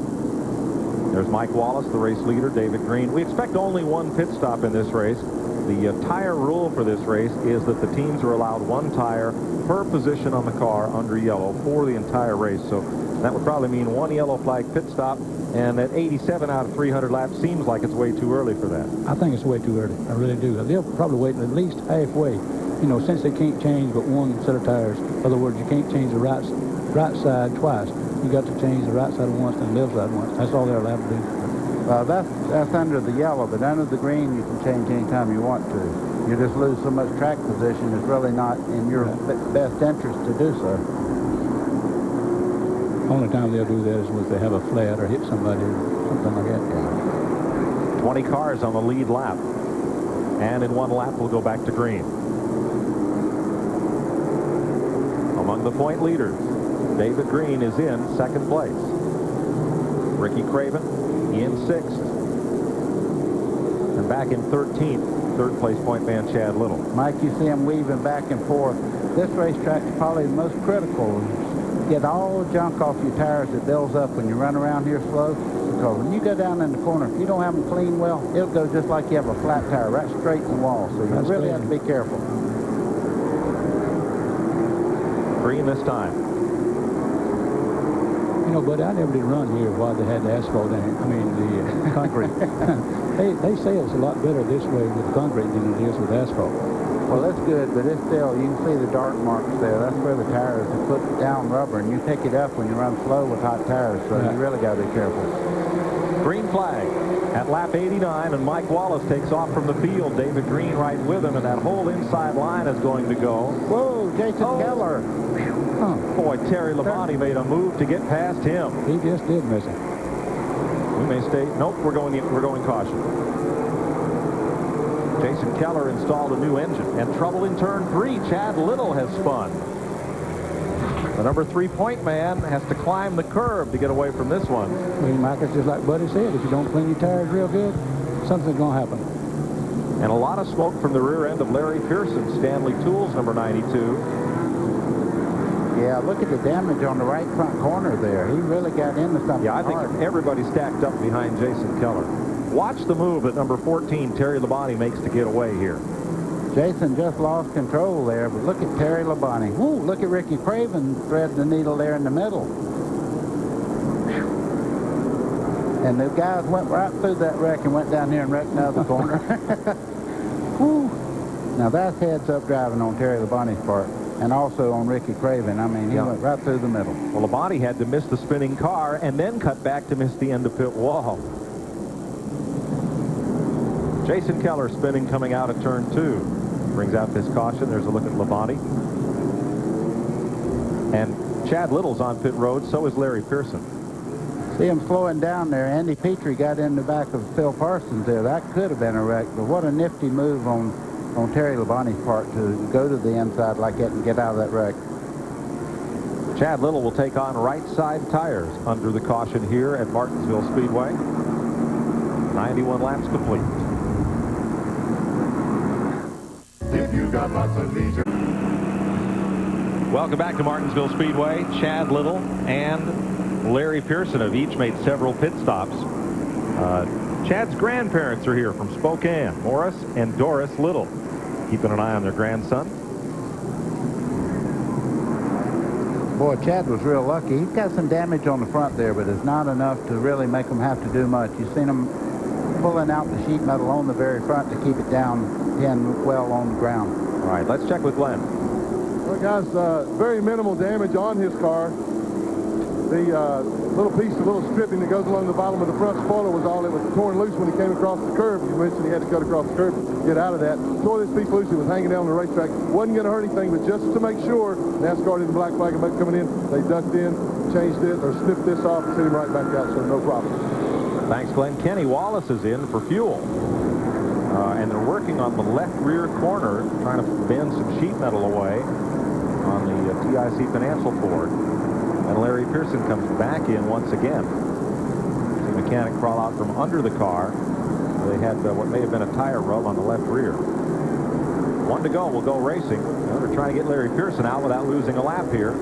There's Mike Wallace, the race leader, David Green. We expect only one pit stop in this race. The tire rule for this race is that the teams are allowed one tire per position on the car under yellow for the entire race. So that would probably mean one yellow flag pit stop, and at 87 out of 300 laps seems like it's way too early for that. I think it's way too early. I really do. They'll probably wait at least halfway. You know, since they can't change but one set of tires. In other words, you can't change the right side twice. You got to change the right side once and the left side once. That's all they're allowed to do. That's under the yellow, but under the green you can change anytime you want to. You just lose so much track position. It's really not in your best interest to do so. Only time they'll do that is when they have a flat or hit somebody or something like that. 20 cars on the lead lap, and in one lap we'll go back to green. Among the point leaders, David Green is in second place. Ricky Craven in 6th. And back in 13th, third place point man Chad Little. Mike, you see him weaving back and forth. This racetrack is probably the most critical. Get all the junk off your tires that builds up when you run around here slow. Because when you go down in the corner, if you don't have them clean well, it'll go just like you have a flat tire right straight in the wall. So you really have to be careful. Green this time. You know, buddy, I never did run here while they had the asphalt in it. I mean, the concrete. They say it's a lot better this way with concrete than it is with asphalt. Well, that's good, but it's still, you can see the dark marks there. That's where the tires are put down rubber, and you pick it up when you run slow with hot tires, so you really got to be careful. Green flag at lap 89, and Mike Wallace takes off from the field. David Green right with him, and that whole inside line is going to go. Whoa, Jason Keller. Boy, Terry Labonte made a move to get past him. He just did miss it. We may stay. Nope, we're going caution. Jason Keller installed a new engine, and trouble in turn 3. Chad Little has spun. The number 3-point man has to climb the curb to get away from this one. Well, Mike, it's just like Buddy said. If you don't clean your tires real good, something's going to happen. And a lot of smoke from the rear end of Larry Pearson, Stanley Tools, number 92. Yeah, look at the damage on the right front corner there. He really got into something. Yeah, I think everybody stacked up behind Jason Keller. Watch the move that number 14, Terry Labonte, makes to get away here. Jason just lost control there, but look at Terry Labonte. Woo, look at Ricky Craven thread the needle there in the middle. And the guys went right through that wreck and went down here and wrecked another corner. Woo. Now that's heads-up driving on Terry Labonte's part, and also on Ricky Craven. I mean, he went right through the middle. Well, Labonte had to miss the spinning car and then cut back to miss the end of pit wall. Jason Keller spinning coming out of turn 2. Brings out this caution. There's a look at Labonte. And Chad Little's on pit road. So is Larry Pearson. See him slowing down there. Andy Petrie got in the back of Phil Parsons there. That could have been a wreck, but what a nifty move on Terry Labonte's part to go to the inside like that and get out of that wreck. Chad Little will take on right side tires under the caution here at Martinsville Speedway. 91 laps complete. If you got lots of leisure. Welcome back to Martinsville Speedway. Chad Little and Larry Pearson have each made several pit stops. Chad's grandparents are here from Spokane, Morris and Doris Little. Keeping an eye on their grandson. Boy, Chad was real lucky. He's got some damage on the front there, but it's not enough to really make him have to do much. You've seen him pulling out the sheet metal on the very front to keep it down well on the ground. All right, let's check with Glenn. Well, guys, very minimal damage on his car. The little stripping that goes along the bottom of the front spoiler was all that was torn loose when he came across the curb. You mentioned he had to cut across the curb to get out of that. Tore this piece loose. It was hanging down on the racetrack. Wasn't going to hurt anything, but just to make sure, NASCAR didn't black flag him coming in. They ducked in, changed it, or snipped this off and sent him right back out, so no problem. Thanks, Glenn. Kenny Wallace is in for fuel. And they're working on the left rear corner, trying to bend some sheet metal away on the TIC Financial Ford. And Larry Pearson comes back in once again. The mechanic crawl out from under the car. They had what may have been a tire rub on the left rear. 1 to go. We'll go racing. Now they're trying to get Larry Pearson out without losing a lap here.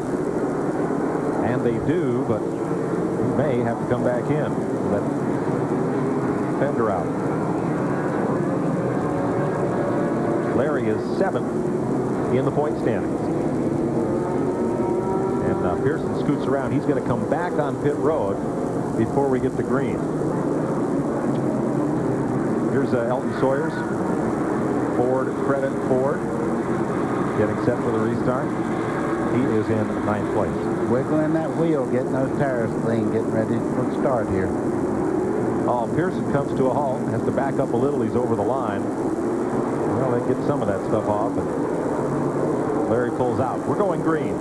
And they do, but he may have to come back in. That fender out. Larry is 7th in the point standings. And Pearson scoots around. He's going to come back on pit road before we get to green. Here's Elton Sawyers. Credit Ford. Getting set for the restart. He is in 9th place. Wiggling that wheel, getting those tires clean, getting ready for the start here. Oh, Pearson comes to a halt, has to back up a little. He's over the line. Well, they get some of that stuff off, but Larry pulls out. We're going green.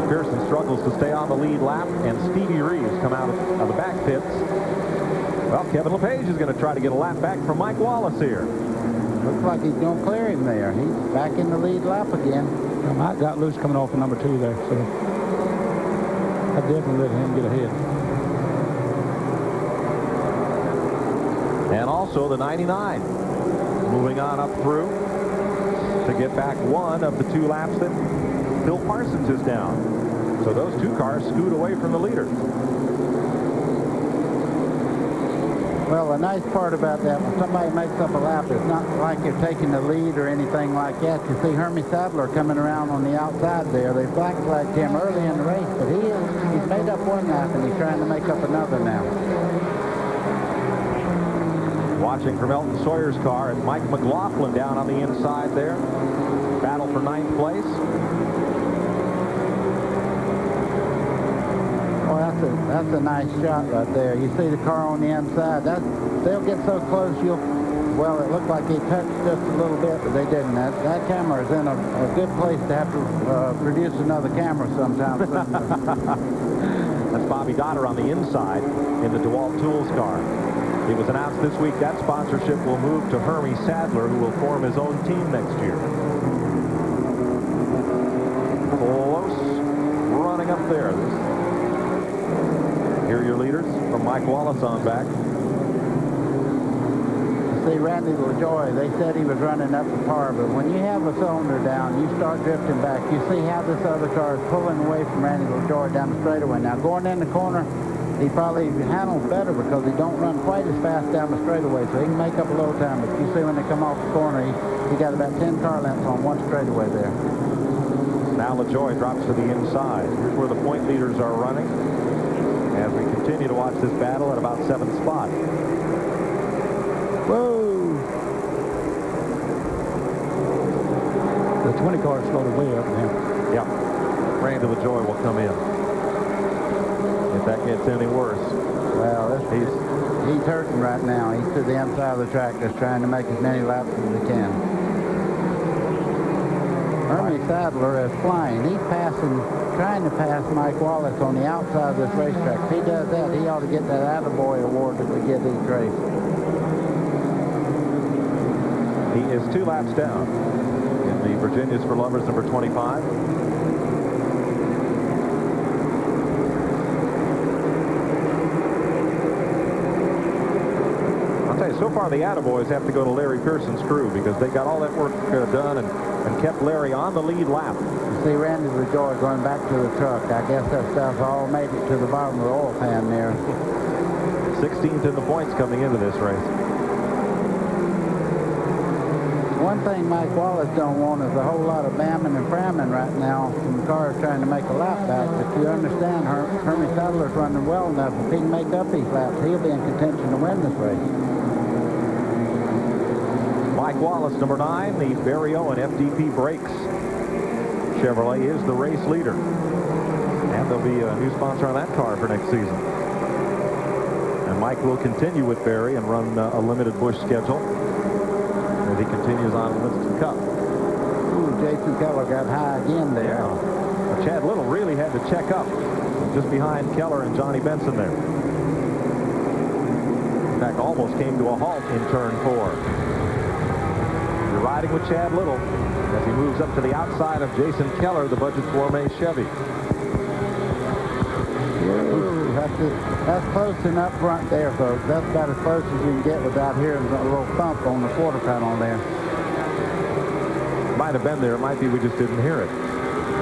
Pearson struggles to stay on the lead lap, and Stevie Reeves come out of the back pits. Well, Kevin LePage is going to try to get a lap back from Mike Wallace here. Looks like he's going to clear him there. He's back in the lead lap again. Well, Mike got loose coming off of number 2 there, so I definitely let him get ahead. And also the 99 moving on up through to get back one of the 2 laps that Phil Parsons is down. So those 2 cars scoot away from the leader. Well, the nice part about that, when somebody makes up a lap, it's not like you're taking the lead or anything like that. You see Hermie Sadler coming around on the outside there. They black flagged him early in the race, but he's made up 1 lap, and he's trying to make up another now. Watching from Elton Sawyer's car, and Mike McLaughlin down on the inside there. Battle for 9th place. Oh, that's a nice shot right there. You see the car on the inside. They'll get so close well, it looked like he touched just a little bit, but they didn't. That camera is in a good place to have to produce another camera sometime. That's Bobby Goddard on the inside in the DeWalt Tools car. It was announced this week that sponsorship will move to Hermie Sadler, who will form his own team next year. Close running up there. Here are your leaders from Mike Wallace on back. See, Randy LaJoy, they said he was running up to par, but when you have a cylinder down, you start drifting back. You see how this other car is pulling away from Randy LaJoy down the straightaway. Now, going in the corner, he probably handles better because he don't run quite as fast down the straightaway, so he can make up a little time. But you see when they come off the corner, he got about 10 car lengths on one straightaway there. Now LaJoy drops to the inside. Here's where the point leaders are running as we continue to watch this battle at about 7th spot. Whoa! The 20 car slowed way up now. Yeah. Randy LaJoy will come in. If that gets any worse. Well, he's hurting right now. He's to the inside of the track just trying to make as many laps as he can. Hermie Sadler is flying. He's trying to pass Mike Wallace on the outside of this racetrack. If he does that, he ought to get that Attaboy award that we give each race. He is 2 laps down in the Virginia's for Lovers number 25. I'll tell you, so far the Attaboys have to go to Larry Pearson's crew because they got all that work done and kept Larry on the lead lap. You see Randy LaJoy going back to the truck. I guess that stuff all made it to the bottom of the oil pan there. 16th in the points coming into this race. One thing Mike Wallace don't want is a whole lot of bamming and framming right now from cars trying to make a lap back. But you understand, Hermie Sadler's running well enough. If he can make up these laps, he'll be in contention to win this race. Mike Wallace, number 9, the Barry Owen FDP Brakes Chevrolet is the race leader. And there'll be a new sponsor on that car for next season. And Mike will continue with Barry and run a limited Busch schedule as he continues on Winston Cup. Ooh, Jason Keller got high again there. Yeah. Well, Chad Little really had to check up just behind Keller and Johnny Benson there. In fact, almost came to a halt in turn 4. You're riding with Chad Little as he moves up to the outside of Jason Keller, the Budget Gourmet Chevy. Ooh, that's close and up front there, folks. That's about as close as you can get without hearing a little thump on the quarter panel there. Might have been there. It might be we just didn't hear it.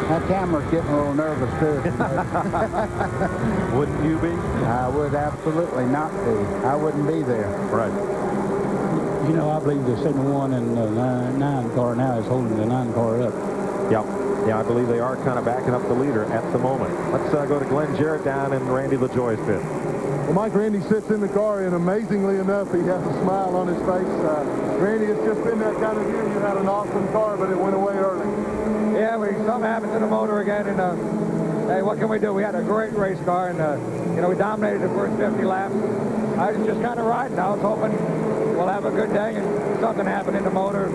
That camera's getting a little nervous, too. Wouldn't you be? I would absolutely not be. I wouldn't be there. Right. You know, I believe the 71 and the 9 car now is holding the 9 car up. Yeah, I believe they are kind of backing up the leader at the moment. Let's go to Glenn Jarrett down in Randy LaJoy's pit. Well, Mike, Randy sits in the car, and amazingly enough, he has a smile on his face. Randy, it's just been that kind of year. You had an awesome car, but it went away early. Yeah, something happened to the motor again, and hey, what can we do? We had a great race car, and you know, we dominated the first 50 laps. I was just kind of riding. I was hoping we'll have a good day, and something happened in the motor.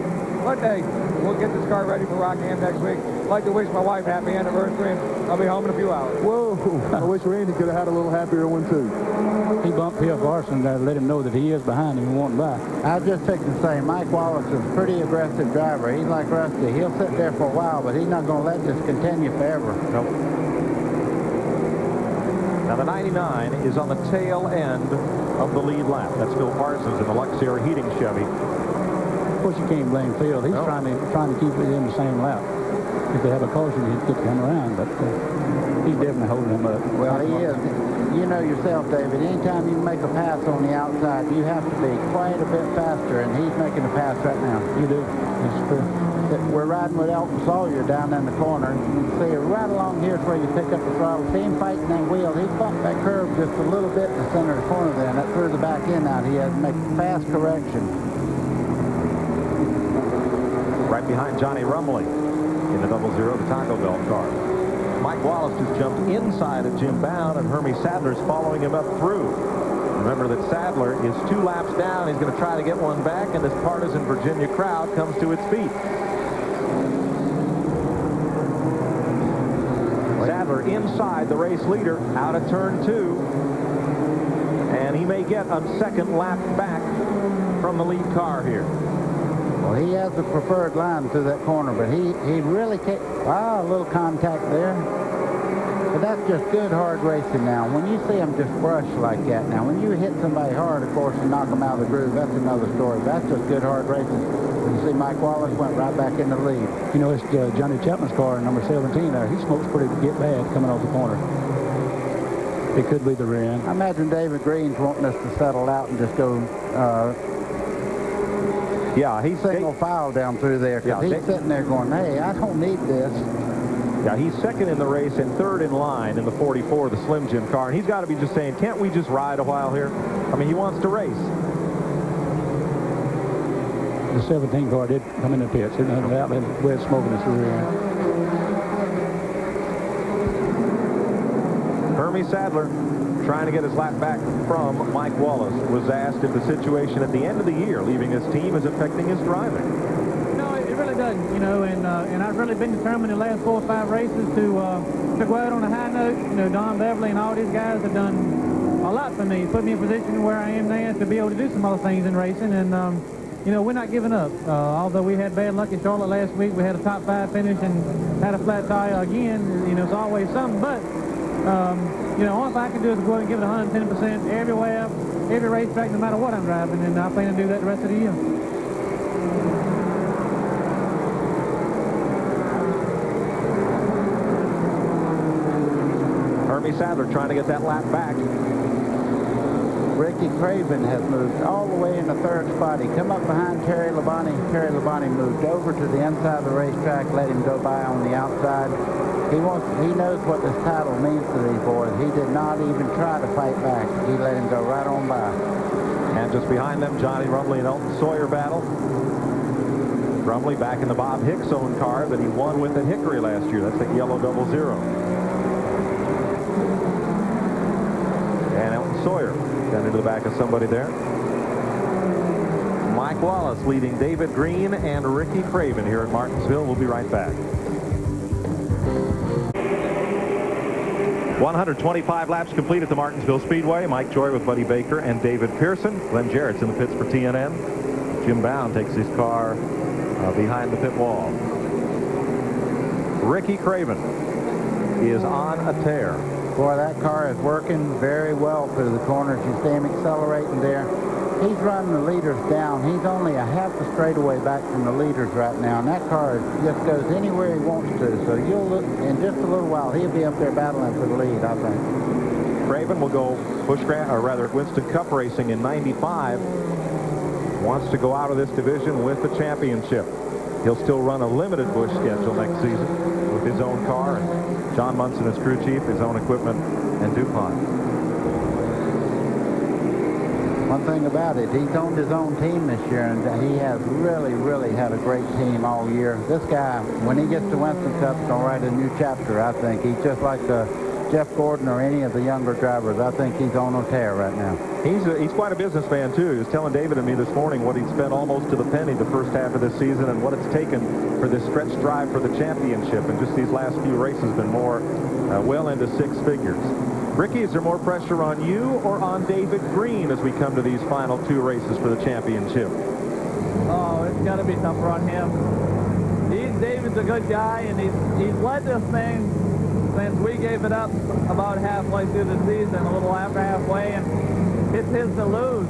But hey, we'll get this car ready for Rockingham next week. I'd like to wish my wife happy anniversary, and I'll be home in a few hours. Whoa! I wish Randy could have had a little happier one too. He bumped Bill Larson to let him know that he is behind him and won't by. I was just fixing to say, Mike Wallace is a pretty aggressive driver. He's like Rusty. He'll sit there for a while, but he's not going to let this continue forever. Nope. Now the 99 is on the tail end of the lead lap. That's Phil Parsons in the Luxair heating Chevy. Of course, you can't blame Phil. He's trying to keep it in the same lap. If they have a caution, he'd get to come around, but he's definitely holding him up. Well, he is. You know yourself, David, anytime you make a pass on the outside, you have to be quite a bit faster, and he's making a pass right now. You do. That's true. We're riding with Elton Sawyer down in the corner. You can see right along here is where you pick up the throttle. See him fighting that wheel. He bumped that curve just a little bit in the center of the corner there, and that threw the back end out. He had to make a fast correction. Right behind Johnny Rumley in the 00, the Taco Bell car. Mike Wallace just jumped inside of Jim Bound, and Hermie Sadler's following him up through. Remember that Sadler is 2 laps down. He's going to try to get one back, and this partisan Virginia crowd comes to its feet. Sadler inside the race leader, out of turn 2. And he may get a second lap back from the lead car here. Well, he has the preferred line through that corner, but he really can't. Ah, a little contact there. But that's just good, hard racing now. When you see him just brush like that now, when you hit somebody hard, of course, and knock them out of the groove, that's another story. That's just good, hard racing. You see Mike Wallace went right back in the lead. You know, it's Johnny Chapman's car, number 17 there. He smokes pretty get bad coming off the corner. It could be the rear end. I imagine David Green's wanting us to settle out and just go yeah, he's single file down through there, because he's sitting there going, hey, I don't need this. Yeah, he's second in the race and third in line in the 44, the Slim Jim car. And he's got to be just saying, can't we just ride a while here? I mean, he wants to race. The 17 car did come in the pits. It had out there with smoking his rear end. Hermie Sadler, trying to get his lap back from Mike Wallace, was asked if the situation at the end of the year leaving his team is affecting his driving. No, it really doesn't, you know, and I've really been determined the last 4 or 5 races to go out on a high note. You know, Don Beverly and all these guys have done a lot for me, put me in a position where I am now to be able to do some other things in racing, and you know, we're not giving up. Although we had bad luck in Charlotte last week, we had a top 5 finish and had a flat tire again. You know, it's always something, but you know, all I can do is go ahead and give it 110% everywhere, every racetrack, no matter what I'm driving, and I plan to do that the rest of the year. Hermie Sadler trying to get that lap back. Ricky Craven has moved all the way in the 3rd spot. He come up behind Terry Labonte. Terry Labonte moved over to the inside of the racetrack, let him go by on the outside. He knows what this title means to these boys. He did not even try to fight back. He let him go right on by. And just behind them, Johnny Rumley and Elton Sawyer battle. Rumley back in the Bob Hicks owned car that he won with at Hickory last year. That's the yellow 00. And Elton Sawyer down into the back of somebody there. Mike Wallace leading David Green and Ricky Craven here at Martinsville. We'll be right back. 125 laps complete at the Martinsville Speedway. Mike Joy with Buddy Baker and David Pearson. Glenn Jarrett's in the pits for TNN. Jim Bound takes his car behind the pit wall. Ricky Craven is on a tear. Boy, that car is working very well through the corners. You see him accelerating there. He's running the leaders down. He's only a half a straightaway back from the leaders right now, and that car just goes anywhere he wants to. So you'll look, in just a little while, he'll be up there battling for the lead, I think. Craven will go Busch Grand, or rather Winston Cup racing in '95. Wants to go out of this division with the championship. He'll still run a limited Busch schedule next season with his own car, and John Munson as crew chief, his own equipment, and DuPont. One thing about it, he's owned his own team this year, and he has really, really had a great team all year. This guy, when he gets to Winston Cup, is going to write a new chapter, I think. He's just like Jeff Gordon or any of the younger drivers. I think he's on a tear right now. He's quite a businessman, too. He was telling David and me this morning what he'd spent almost to the penny the first half of this season and what it's taken for this stretch drive for the championship. And just these last few races have been more well into 6 figures. Ricky, is there more pressure on you or on David Green as we come to these final 2 races for the championship? Oh, it's got to be tougher on him. David's a good guy, and he's led this thing since we gave it up about halfway through the season, a little after halfway, and it's his to lose.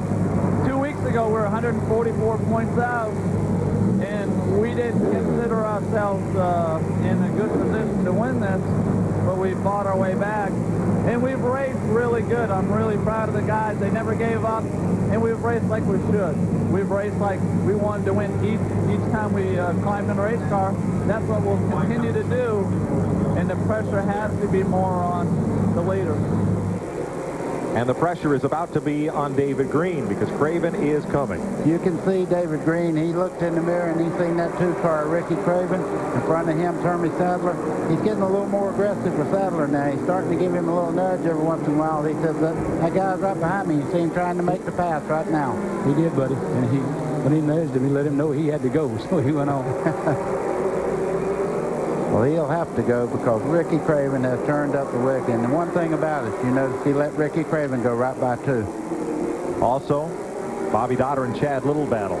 2 weeks ago, we were 144 points out, and we didn't consider ourselves in a good position to win this, but we fought our way back. And we've raced really good. I'm really proud of the guys. They never gave up, and we've raced like we should. We've raced like we wanted to win each time we climbed in a race car. That's what we'll continue to do, and the pressure has to be more on the leaders. And the pressure is about to be on David Green because Craven is coming. You can see David Green. He looked in the mirror and he seen that 2-car Ricky Craven. In front of him, Hermie Sadler. He's getting a little more aggressive with Sadler now. He's starting to give him a little nudge every once in a while. He says, that guy's right behind me. You see him trying to make the pass right now. He did, buddy. And when he nudged him, he let him know he had to go, so he went on. Well, he'll have to go because Ricky Craven has turned up the wick. And the one thing about it, you notice he let Ricky Craven go right by 2. Also, Bobby Dotter and Chad Little battle.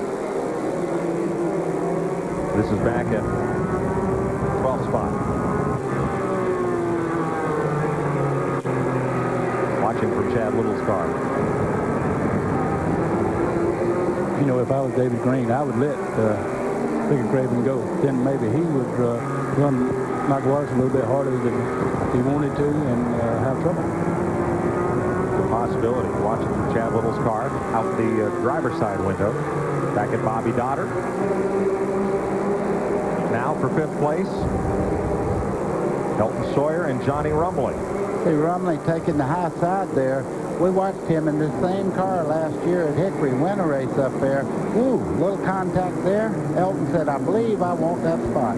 This is back at 12th spot. Watching from Chad Little's car. You know, if I was David Green, I would let Ricky Craven go. Then maybe he would run Mike Wallace a little bit harder than he wanted to and have trouble. The possibility. Watching from Chad Little's car out the driver's side window. Back at Bobby Dotter. Now for 5th place, Elton Sawyer and Johnny Rumley. See, Rumley taking the high side there. We watched him in the same car last year at Hickory, win a race up there. Ooh, little contact there. Elton said, I believe I want that spot.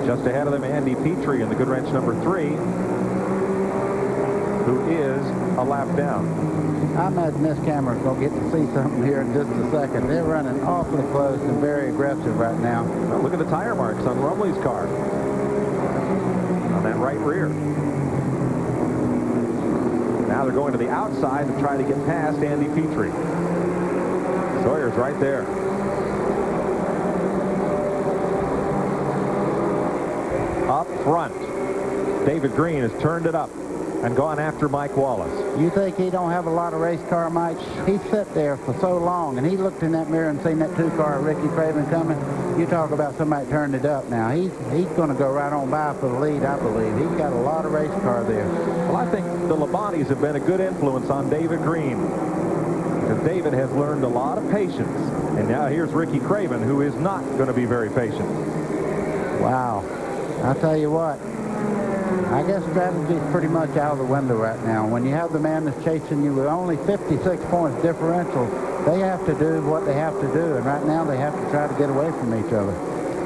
Just ahead of them, Andy Petrie in the good wrench number 3, who is a lap down. I imagine this camera's going to get to see something here in just a second. They're running awfully close and very aggressive right now. Well, look at the tire marks on Rumley's car. On that right rear. Now they're going to the outside to try to get past Andy Petrie. Sawyer's right there. Up front, David Green has turned it up and gone after Mike Wallace. You think he don't have a lot of race car, Mike? He sat there for so long, and he looked in that mirror and seen that 2-car Ricky Craven coming. You talk about somebody turned it up now. He's going to go right on by for the lead, I believe. He's got a lot of race car there. Well, I think the Labanis have been a good influence on David Green because David has learned a lot of patience. And now here's Ricky Craven, who is not going to be very patient. Wow. I'll tell you what. I guess strategy's pretty much out of the window right now. When you have the man that's chasing you with only 56 points differential, they have to do what they have to do, and right now they have to try to get away from each other.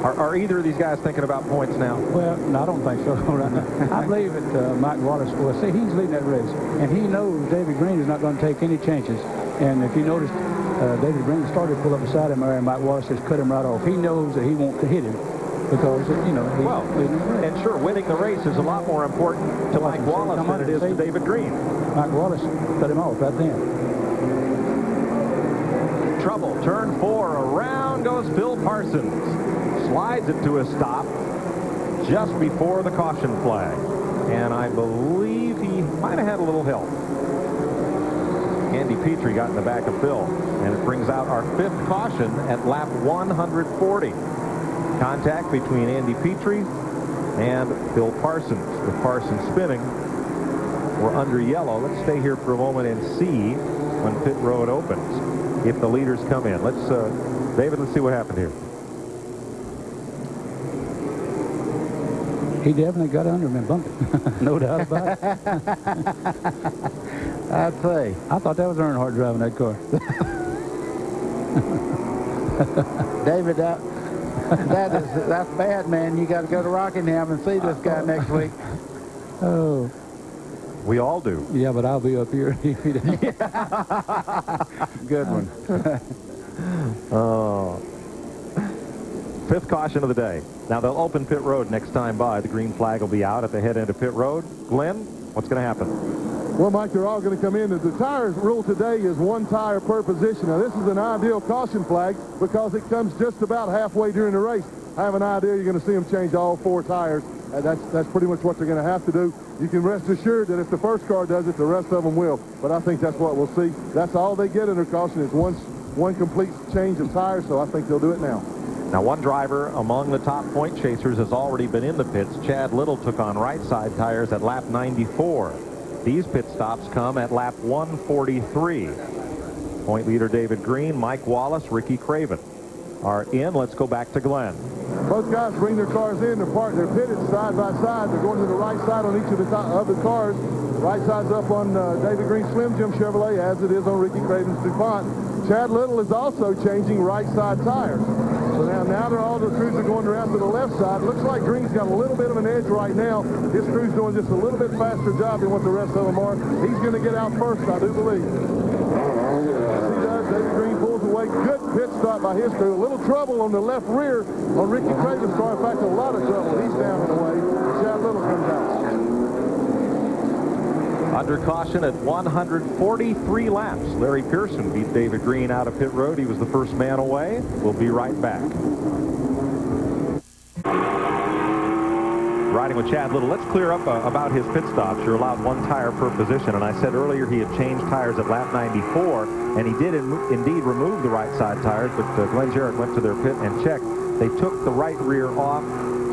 Are either of these guys thinking about points now? Well, no, I don't think so right now. I believe that Mike Wallace, well, see, he's leading that race, and he knows David Green is not going to take any chances. And if you notice, David Green started to pull up beside him, and Mike Wallace has cut him right off. He knows that he wants to hit him. Because, you know, and sure, winning the race is a lot more important to Mike Wallace than it is to David Green. Mike Wallace cut him off right then. Trouble, turn 4, around goes Phil Parsons. Slides it to a stop just before the caution flag. And I believe he might have had a little help. Andy Petrie got in the back of Phil. And it brings out our 5th caution at lap 140. Contact between Andy Petrie and Phil Parsons. With Parsons spinning, we're under yellow. Let's stay here for a moment and see when pit road opens if the leaders come in. Let's, David, let's see what happened here. He definitely got under him and bumped him. No doubt about it. I'd say. I thought that was Earnhardt driving that car. David, that's bad, man. You got to go to Rockingham and see this guy next week. Oh. We all do. Yeah, but I'll be up here. Good one. Oh. 5th caution of the day. Now they'll open pit road next time by. The green flag will be out at the head end of pit road. Glenn, what's going to happen? Well, Mike, they're all going to come in. The tires rule today is 1 tire per position. Now, this is an ideal caution flag because it comes just about halfway during the race. I have an idea you're going to see them change all 4 tires. That's pretty much what they're going to have to do. You can rest assured that if the first car does it, the rest of them will. But I think that's what we'll see. That's all they get under caution is one complete change of tires, so I think they'll do it now. Now, one driver among the top point chasers has already been in the pits. Chad Little took on right side tires at lap 94. These pit stops come at lap 143. Point leader David Green, Mike Wallace, Ricky Craven are in. Let's go back to Glenn. Both guys bring their cars in. They're pitted side by side. They're going to the right side on each of the cars. Right side's up on David Green Slim Jim Chevrolet, as it is on Ricky Craven's DuPont. Chad Little is also changing right side tires. So now all the crews are going around to the left side. Looks like Green's got a little bit of an edge right now. His crew's doing just a little bit faster job than what the rest of them are. He's going to get out first, I do believe. Yes, he does. David Green pulls away. Good pit stop by his crew. A little trouble on the left rear on Ricky Craven's car. In fact, a lot of trouble. He's down and away. Chad Little comes out. Under caution at 143 laps. Larry Pearson beat David Green out of pit road. He was the first man away. We'll be right back. Riding with Chad Little. Let's clear up about his pit stops. You're allowed one tire per position, and I said earlier he had changed tires at lap 94, and he did indeed remove the right side tires, but Glenn Jarrett went to their pit and checked. They took the right rear off,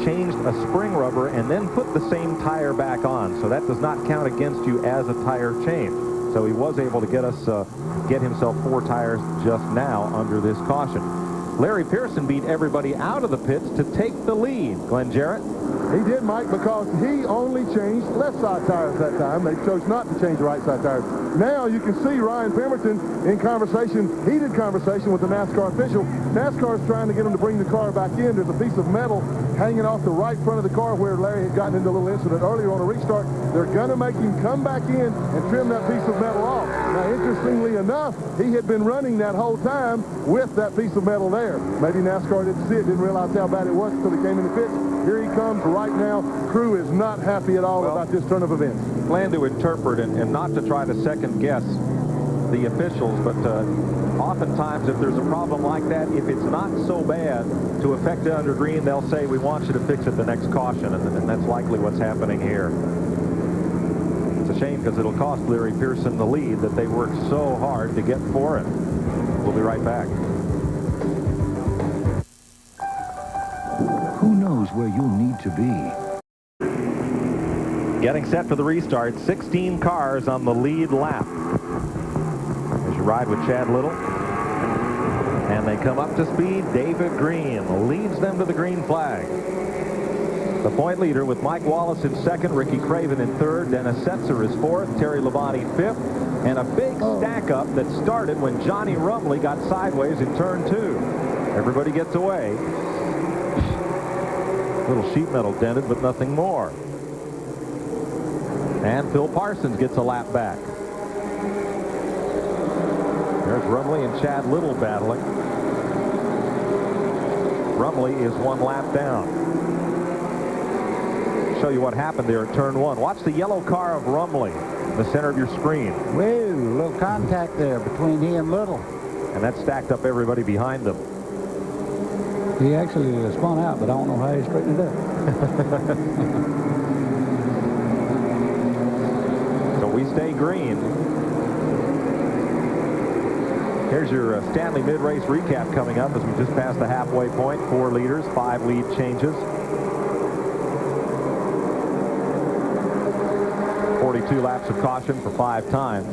changed a spring rubber, and then put the same tire back on. So that does not count against you as a tire change. So he was able to get himself 4 tires just now under this caution. Larry Pearson beat everybody out of the pits to take the lead. Glenn Jarrett? He did, Mike, because he only changed left side tires that time. They chose not to change right side tires. Now you can see Ryan Pemberton in heated conversation with the NASCAR official. NASCAR is trying to get him to bring the car back in. There's a piece of metal hanging off the right front of the car where Larry had gotten into a little incident earlier on a restart. They're going to make him come back in and trim that piece of metal off. Now, interestingly enough, he had been running that whole time with that piece of metal there. Maybe NASCAR didn't see it, didn't realize how bad it was until he came in the pits. Here he comes right now. Crew is not happy at all about this turn of events. Plan to interpret and not to try to second guess the officials, but oftentimes if there's a problem like that, if it's not so bad to affect it under green, they'll say we want you to fix it the next caution, and that's likely what's happening here. It's a shame because it'll cost Larry Pearson the lead that they worked so hard to get for him. We'll be right back. Who knows where you'll need to be? Getting set for the restart. 16 cars on the lead lap. As you ride with Chad Little. And they come up to speed. David Green leads them to the green flag. The point leader with Mike Wallace in second, Ricky Craven in third, Dennis Setzer is fourth, Terry Labonte fifth, and a big stack up that started when Johnny Rumley got sideways in turn 2. Everybody gets away. Little sheet metal dented, but nothing more. And Phil Parsons gets a lap back. There's Rumley and Chad Little battling. Rumley is 1 lap down. Show you what happened there at turn 1. Watch the yellow car of Rumley in the center of your screen. Whoa, a little contact there between he and Little. And that stacked up everybody behind them. He actually spun out, but I don't know how he straightened it up. So we stay green. Here's your Stanley mid-race recap coming up as we just passed the halfway point. 4 leaders, 5 lead changes. 42 laps of caution for 5 times.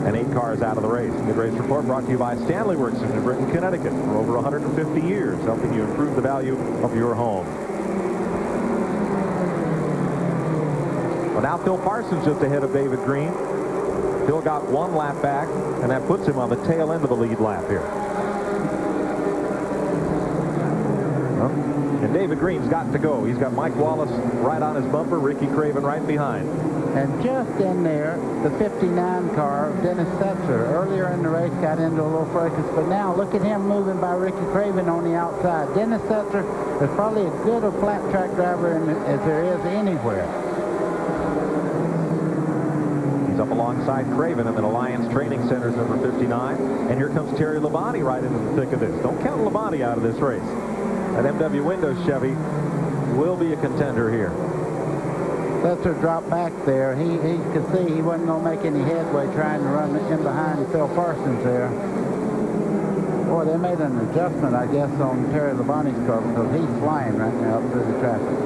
And 8 cars out of the race. Mid-race report brought to you by Stanley Works in New Britain, Connecticut for over 150 years, helping you improve the value of your home. Well, now Phil Parsons just ahead of David Green. Phil got 1 lap back, and that puts him on the tail end of the lead lap here. And David Green's got to go. He's got Mike Wallace right on his bumper, Ricky Craven right behind. And just in there, the 59 car, Dennis Setzer, earlier in the race got into a little fracas, but now look at him moving by Ricky Craven on the outside. Dennis Setzer is probably as good a flat track driver as there is anywhere. He's up alongside Craven in the Alliance Training Center's number 59. And here comes Terry Labonte right into the thick of this. Don't count Labonte out of this race. That MW Windows Chevy will be a contender here. Setzer dropped back there. He could see he wasn't going to make any headway trying to run in behind Phil Parsons there. Boy, they made an adjustment, I guess, on Terry Labonte's car because he's flying right now up through the traffic.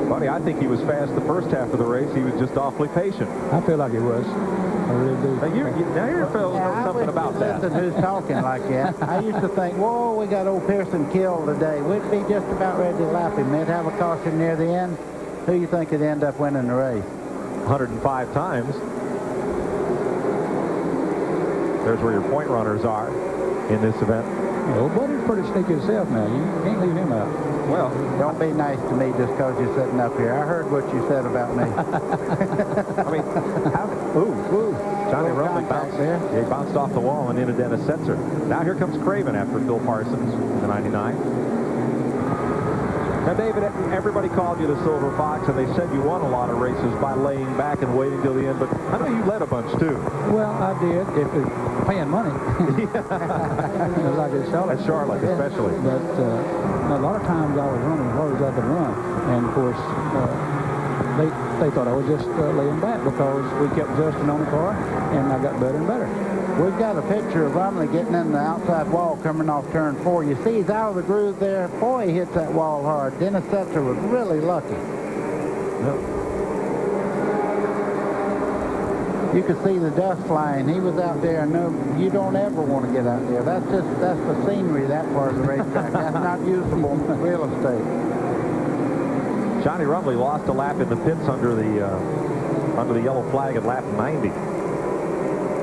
Buddy, I think he was fast the first half of the race. He was just awfully patient. I feel like he was. I really do. Now you're Phil knows something about that. Listen, who's talking like that? I used to think, whoa, we got old Pearson killed today. We'd be just about ready to lap him. They'd have a caution near the end. Who you think would end up winning the race? 105 times. There's where your point runners are in this event. Well, Buddy's pretty sneaky himself now. You can't leave him out. Well, don't be nice to me just because you're sitting up here. I heard what you said about me. I mean, ooh. Johnny Rumley bounced there. Yeah, he bounced off the wall and into Dennis Setzer. Now here comes Craven after Phil Parsons in the 99. Now, David, everybody called you the Silver Fox, and they said you won a lot of races by laying back and waiting till the end, but I know you led a bunch, too. Well, I did, if it's paying money. Like at Charlotte. At Charlotte, especially. But a lot of times I was running as hard as I could run, and, of course, they thought I was just laying back because we kept adjusting on the car, and I got better and better. We've got a picture of Rumley getting in the outside wall coming off turn 4. You see he's out of the groove there. Boy, he hits that wall hard. Dennis Setzer was really lucky. Yep. You could see the dust flying. He was out there. No, you don't ever want to get out there. That's the scenery, that part of the racetrack. That's not usable real estate. Johnny Rumley lost a lap in the pits under the yellow flag at lap 90.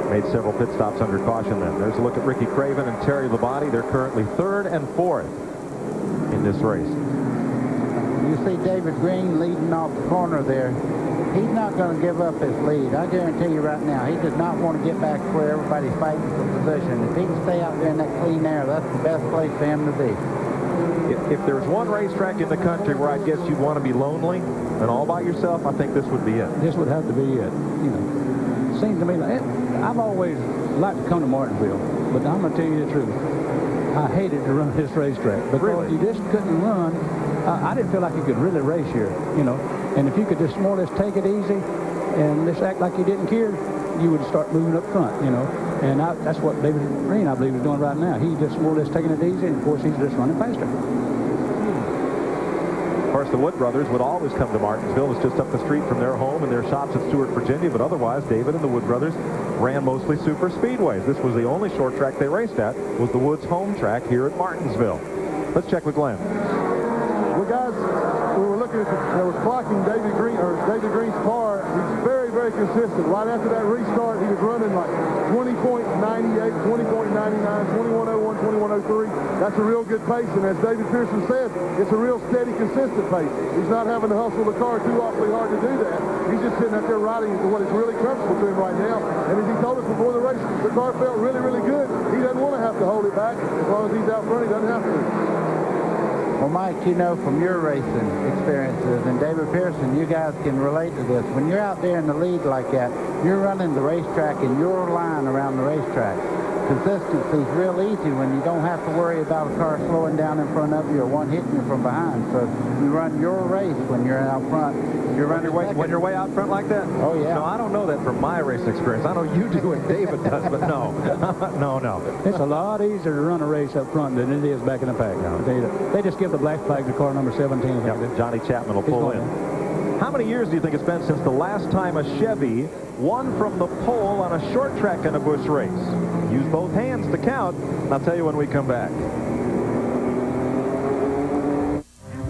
Made several pit stops under caution then. There's a look at Ricky Craven and Terry Labonte. They're currently 3rd and 4th in this race. You see David Green leading off the corner there. He's not going to give up his lead. I guarantee you right now, he does not want to get back to where everybody's fighting for position. If he can stay out there in that clean air, that's the best place for him to be. If there's one racetrack in the country where I guess you'd want to be lonely and all by yourself, I think this would be it. This would have to be it. You know, it seems to me like I've always liked to come to Martinsville, but I'm going to tell you the truth. I hated to run this racetrack because you just couldn't run. I didn't feel like you could really race here, you know. And if you could just more or less take it easy and just act like you didn't care, you would start moving up front, you know. And that's what David Green, I believe, is doing right now. He's just more or less taking it easy, and of course, he's just running faster. Of course, the Wood brothers would always come to Martinsville. It's just up the street from their home and their shops at Stewart, Virginia. But otherwise, David and the Wood brothers ran mostly super speedways. This was the only short track they raced at, was the Woods home track here at Martinsville. Let's check with Glenn. Well, guys, we were looking at there was clocking David Green's car. He's very, very consistent. Right after that restart, he was running like 20.98, 20.99, 21.01, 21.03. That's a real good pace, and as David Pearson said, it's a real steady, consistent pace. He's not having to hustle the car too awfully hard to do that. He's just sitting out there riding to what is really comfortable to him right now. And as he told us before the race, the car felt really, really good. He doesn't want to have to hold it back. As long as he's out front, he doesn't have to. Well, Mike, you know from your racing experiences, and David Pearson, you guys can relate to this. When you're out there in the lead like that, you're running the racetrack in your line around the racetrack. Consistency is real easy when you don't have to worry about a car slowing down in front of you or one hitting you from behind. So you run your race when you're out front. You're running when you're way out front like that? Oh, yeah. No, I don't know that from my racing experience. I know you do and David does, but no. no. It's a lot easier to run a race up front than it is back in the pack. No. They just give the black flag to car number 17. Yep, Johnny Chapman will pull in. How many years do you think it's been since the last time a Chevy won from the pole on a short track in a Busch race? Use both hands to count, and I'll tell you when we come back.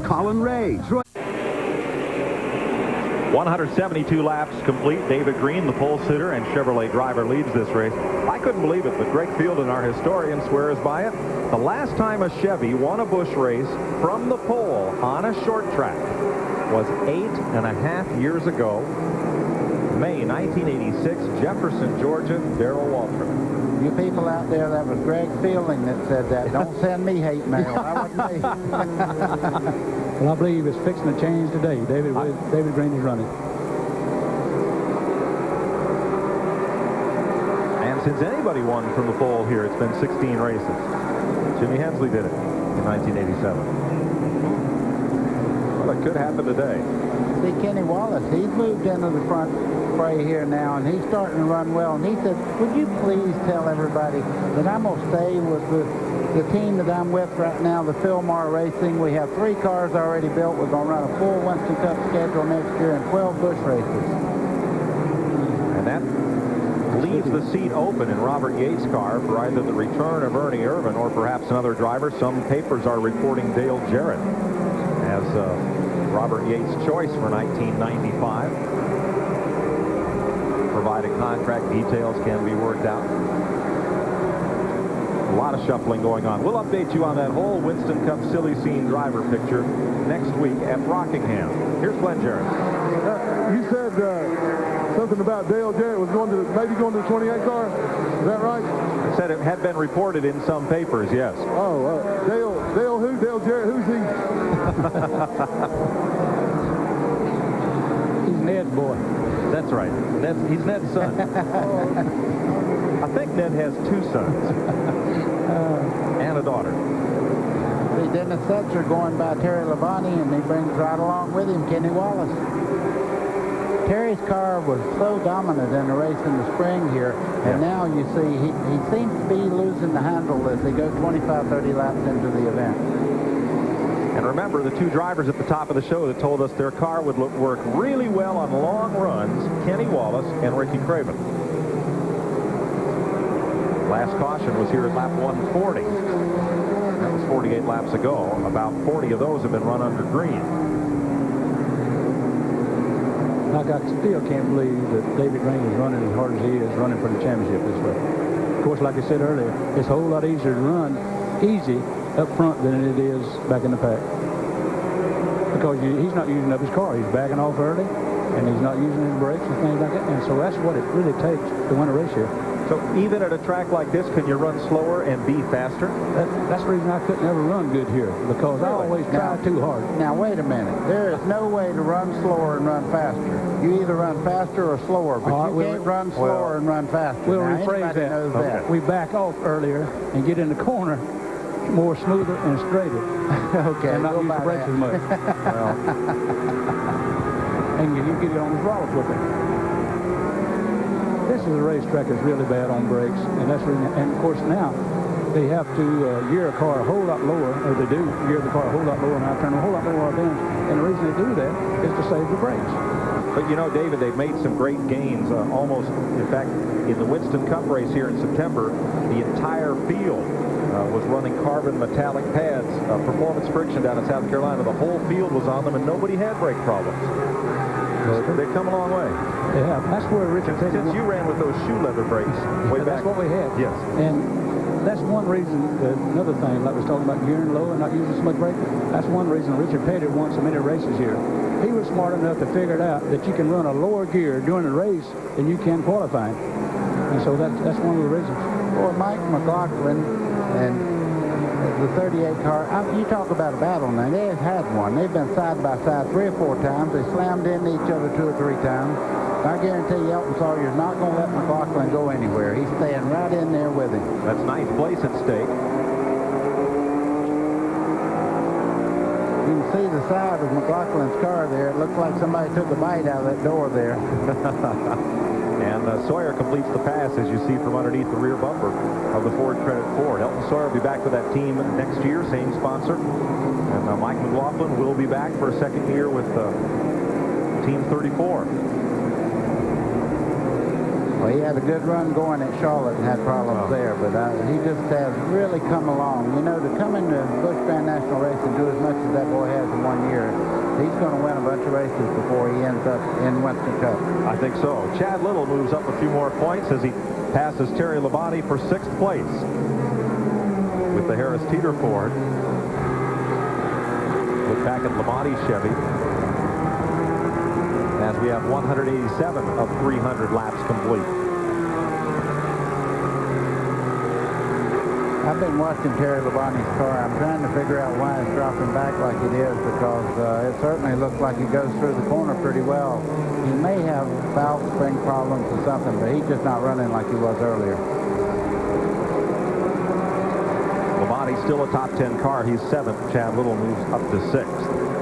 Colin Ray. 172 laps complete. David Green, the pole sitter and Chevrolet driver, leads this race. I couldn't believe it, but Greg Field and our historian swears by it. The last time a Chevy won a Busch race from the pole on a short track was 8.5 years ago. May 1986, Jefferson, Georgia, Darrell Waltrip. You people out there, that was Greg Fielding that said that. Don't send me hate mail. That wasn't me. Well, I believe it's fixing to change today. David Green is running. And since anybody won from the pole here, it's been 16 races. Jimmy Hensley did it in 1987. Well, it could happen today. See, Kenny Wallace, he's moved into the front fray here now, and he's starting to run well. And he said, would you please tell everybody that I'm going to stay with the team that I'm with right now, the Philmar Racing. We have 3 cars already built. We're going to run a full Winston Cup schedule next year and 12 Busch races. And that leaves the seat open in Robert Yates' car for either the return of Ernie Irvin or perhaps another driver. Some papers are reporting Dale Jarrett as Robert Yates' choice for 1995. provided contract details can be worked out. A lot of shuffling going on. We'll update you on that whole Winston Cup silly scene driver picture next week at Rockingham. Here's Glenn Jarrett. You said something about Dale Jarrett was maybe going to the 28 car. Is that right? I said it had been reported in some papers, yes. Oh, Dale who? Dale Jarrett, who's he? He's Ned's boy. That's right. He's Ned's son. I think Ned has 2 sons and a daughter. See, Dennis Setzer going by Terry Labonte, and he brings right along with him Kenny Wallace. Terry's car was so dominant in the race in the spring here, and now you see he seems to be losing the handle as they go 25, 30 laps into the event. And remember, the 2 drivers at the top of the show that told us their car would work really well on long runs, Kenny Wallace and Ricky Craven. Last caution was here at lap 140. That was 48 laps ago. About 40 of those have been run under green. Like, I still can't believe that David Green is running as hard as he is running for the championship this way. Of course, like I said earlier, it's a whole lot easier to run easy up front than it is back in the pack. Because he's not using up his car. He's backing off early, and he's not using his brakes and things like that. And so that's what it really takes to win a race here. So even at a track like this, can you run slower and be faster? That's the reason I couldn't ever run good here, because I always try too hard. Now, wait a minute. There is no way to run slower and run faster. You either run faster or slower, but you can't run slower and run faster. We'll now, rephrase that. Knows that. We back off earlier and get in the corner more smoother and straighter. Okay, and not use the brakes as much. And you get it on the throttle quicker. This is a racetrack that's really bad on brakes, and that's really, and of course now they have to gear a car a whole lot lower, or they do gear the car a whole lot lower, and I turn a whole lot more RPMs. And the reason they do that is to save the brakes. But you know, David, they've made some great gains. Almost, in fact, in the Winston Cup race here in September, the entire field was running carbon metallic pads, Performance Friction down in South Carolina. The whole field was on them, and nobody had brake problems. So they've come a long way. They have. That's where Richard Petty... Since you ran with those shoe leather brakes way back. That's what we had. Yes. And that's one reason, another thing, like I was talking about gearing low and not using so much brake, that's one reason Richard Petty won so many races here. He was smart enough to figure it out that you can run a lower gear during the race than you can qualifying. And so that's one of the reasons. Boy, Mike McLaughlin and the 38 car, you talk about a battle now. They have had one. They've been side by side 3 or 4 times. They slammed into each other 2 or 3 times. I guarantee you Elton Sawyer's not going to let McLaughlin go anywhere. He's staying right in there with him. That's 9th place at stake. You can see the side of McLaughlin's car there. It looks like somebody took a bite out of that door there. And Sawyer completes the pass, as you see, from underneath the rear bumper of the Ford Credit Ford. Elton Sawyer will be back with that team next year, same sponsor. And Mike McLaughlin will be back for a 2nd year with Team 34. Well, he had a good run going at Charlotte and had problems there, but he just has really come along. You know, to come into Busch Grand National Race and do as much as that boy has in 1 year, he's going to win a bunch of races before he ends up in Winston Cup. I think so. Chad Little moves up a few more points as he passes Terry Labonte for 6th place with the Harris Teeter Ford. Look back at Labonte's Chevy as we have 187 of 300 laps complete. I've been watching Terry Labonte's car. I'm trying to figure out why it's dropping back like it is, because it certainly looks like he goes through the corner pretty well. He may have valve spring problems or something, but he's just not running like he was earlier. Labonte's still a top 10 car. He's 7th. Chad Little moves up to 6th.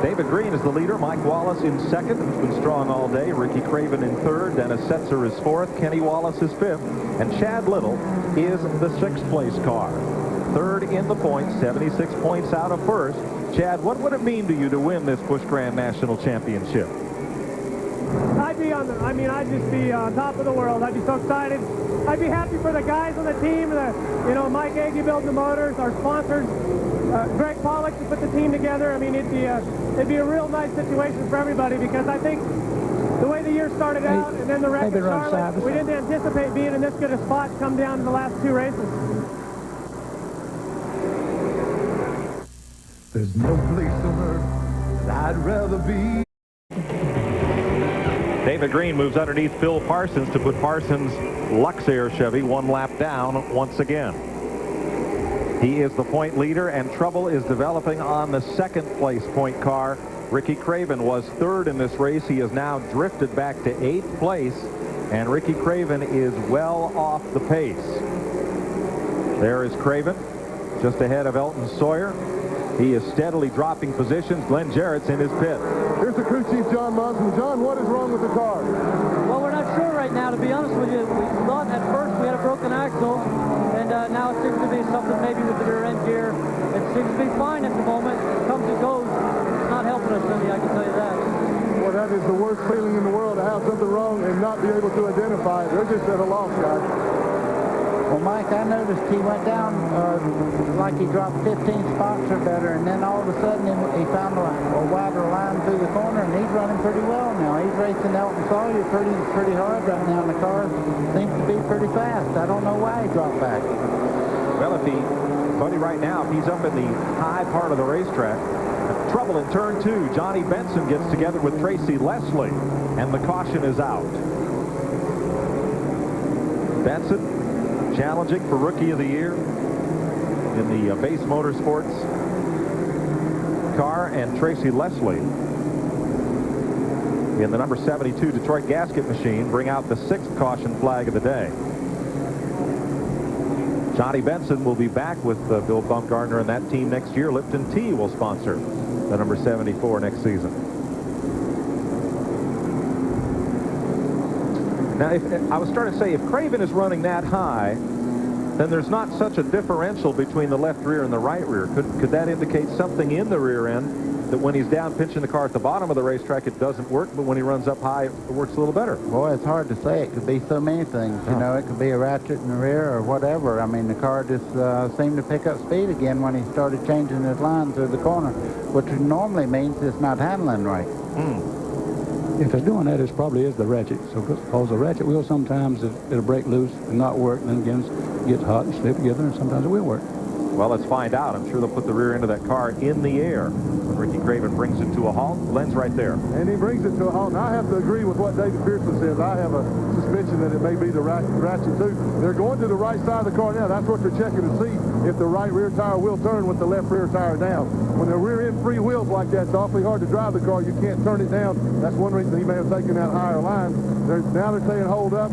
David Green is the leader. Mike Wallace in 2nd, who's been strong all day. Ricky Craven in 3rd. Dennis Setzer is 4th. Kenny Wallace is 5th. And Chad Little is the 6th place car. 3rd in the points, 76 points out of 1st. Chad, what would it mean to you to win this Busch Grand National Championship? I'd just be on top of the world. I'd be so excited. I'd be happy for the guys on the team, Mike Agee building the motors, our sponsors, Greg Pollock to put the team together. I mean, it'd be a real nice situation for everybody, because I think the way the year started out, and then the wreck at Charlotte, we didn't anticipate being in this good a spot come down to the last 2 races. There's no place on earth that I'd rather be. David Green moves underneath Phil Parsons to put Parsons' Luxair Chevy 1 lap down once again. He is the point leader, and trouble is developing on the 2nd place point car. Ricky Craven was 3rd in this race. He has now drifted back to 8th place, and Ricky Craven is well off the pace. There is Craven, just ahead of Elton Sawyer. He is steadily dropping positions. Glenn Jarrett's in his pit. Here's the crew chief, John Munson. John, what is wrong with the car? Well, we're not sure right now, to be honest with you. We thought at first we had a broken axle, and now it seems to be something maybe with the rear end gear. It seems to be fine at the moment. It comes and goes. It's not helping us any, I can tell you that. Well, that is the worst feeling in the world, to have something wrong and not be able to identify it. They're just at a loss, guys. Well, Mike, I noticed he went down like he dropped 15 spots or better, and then all of a sudden he found a wider line through the corner, and he's running pretty well now. He's racing Elton Sawyer pretty hard right now, and the car seems to be pretty fast. I don't know why he dropped back. Well, Buddy, right now, if he's up in the high part of the racetrack, trouble in turn 2. Johnny Benson gets together with Tracy Leslie, and the caution is out. Benson challenging for Rookie of the Year in the Base Motorsports car, and Tracy Leslie in the number 72 Detroit gasket machine bring out the 6th caution flag of the day. Johnny Benson will be back with Bill Bumgarner and that team next year. Lipton Tea will sponsor the number 74 next season. Now, I was starting to say, if Craven is running that high, then there's not such a differential between the left rear and the right rear. Could that indicate something in the rear end, that when he's down pinching the car at the bottom of the racetrack, it doesn't work, but when he runs up high, it works a little better? Boy, it's hard to say. It could be so many things. You know, it could be a ratchet in the rear or whatever. I mean, the car just seemed to pick up speed again when he started changing his line through the corner, which normally means it's not handling right. If it's doing that, it probably is the ratchet. So, because the ratchet wheel sometimes it'll break loose and not work, and then again it gets hot and slip together, and sometimes it will work. Well, let's find out. I'm sure they'll put the rear end of that car in the air when Ricky Craven brings it to a halt. Glenn's right there. And he brings it to a halt. And I have to agree with what David Pearson says. I have a suspicion that it may be the ratchet too. They're going to the right side of the car now. That's what they're checking to see if the right rear tire will turn with the left rear tire down. When the rear end free wheels like that, it's awfully hard to drive the car. You can't turn it down. That's one reason he may have taken that higher line. Now they're saying hold up.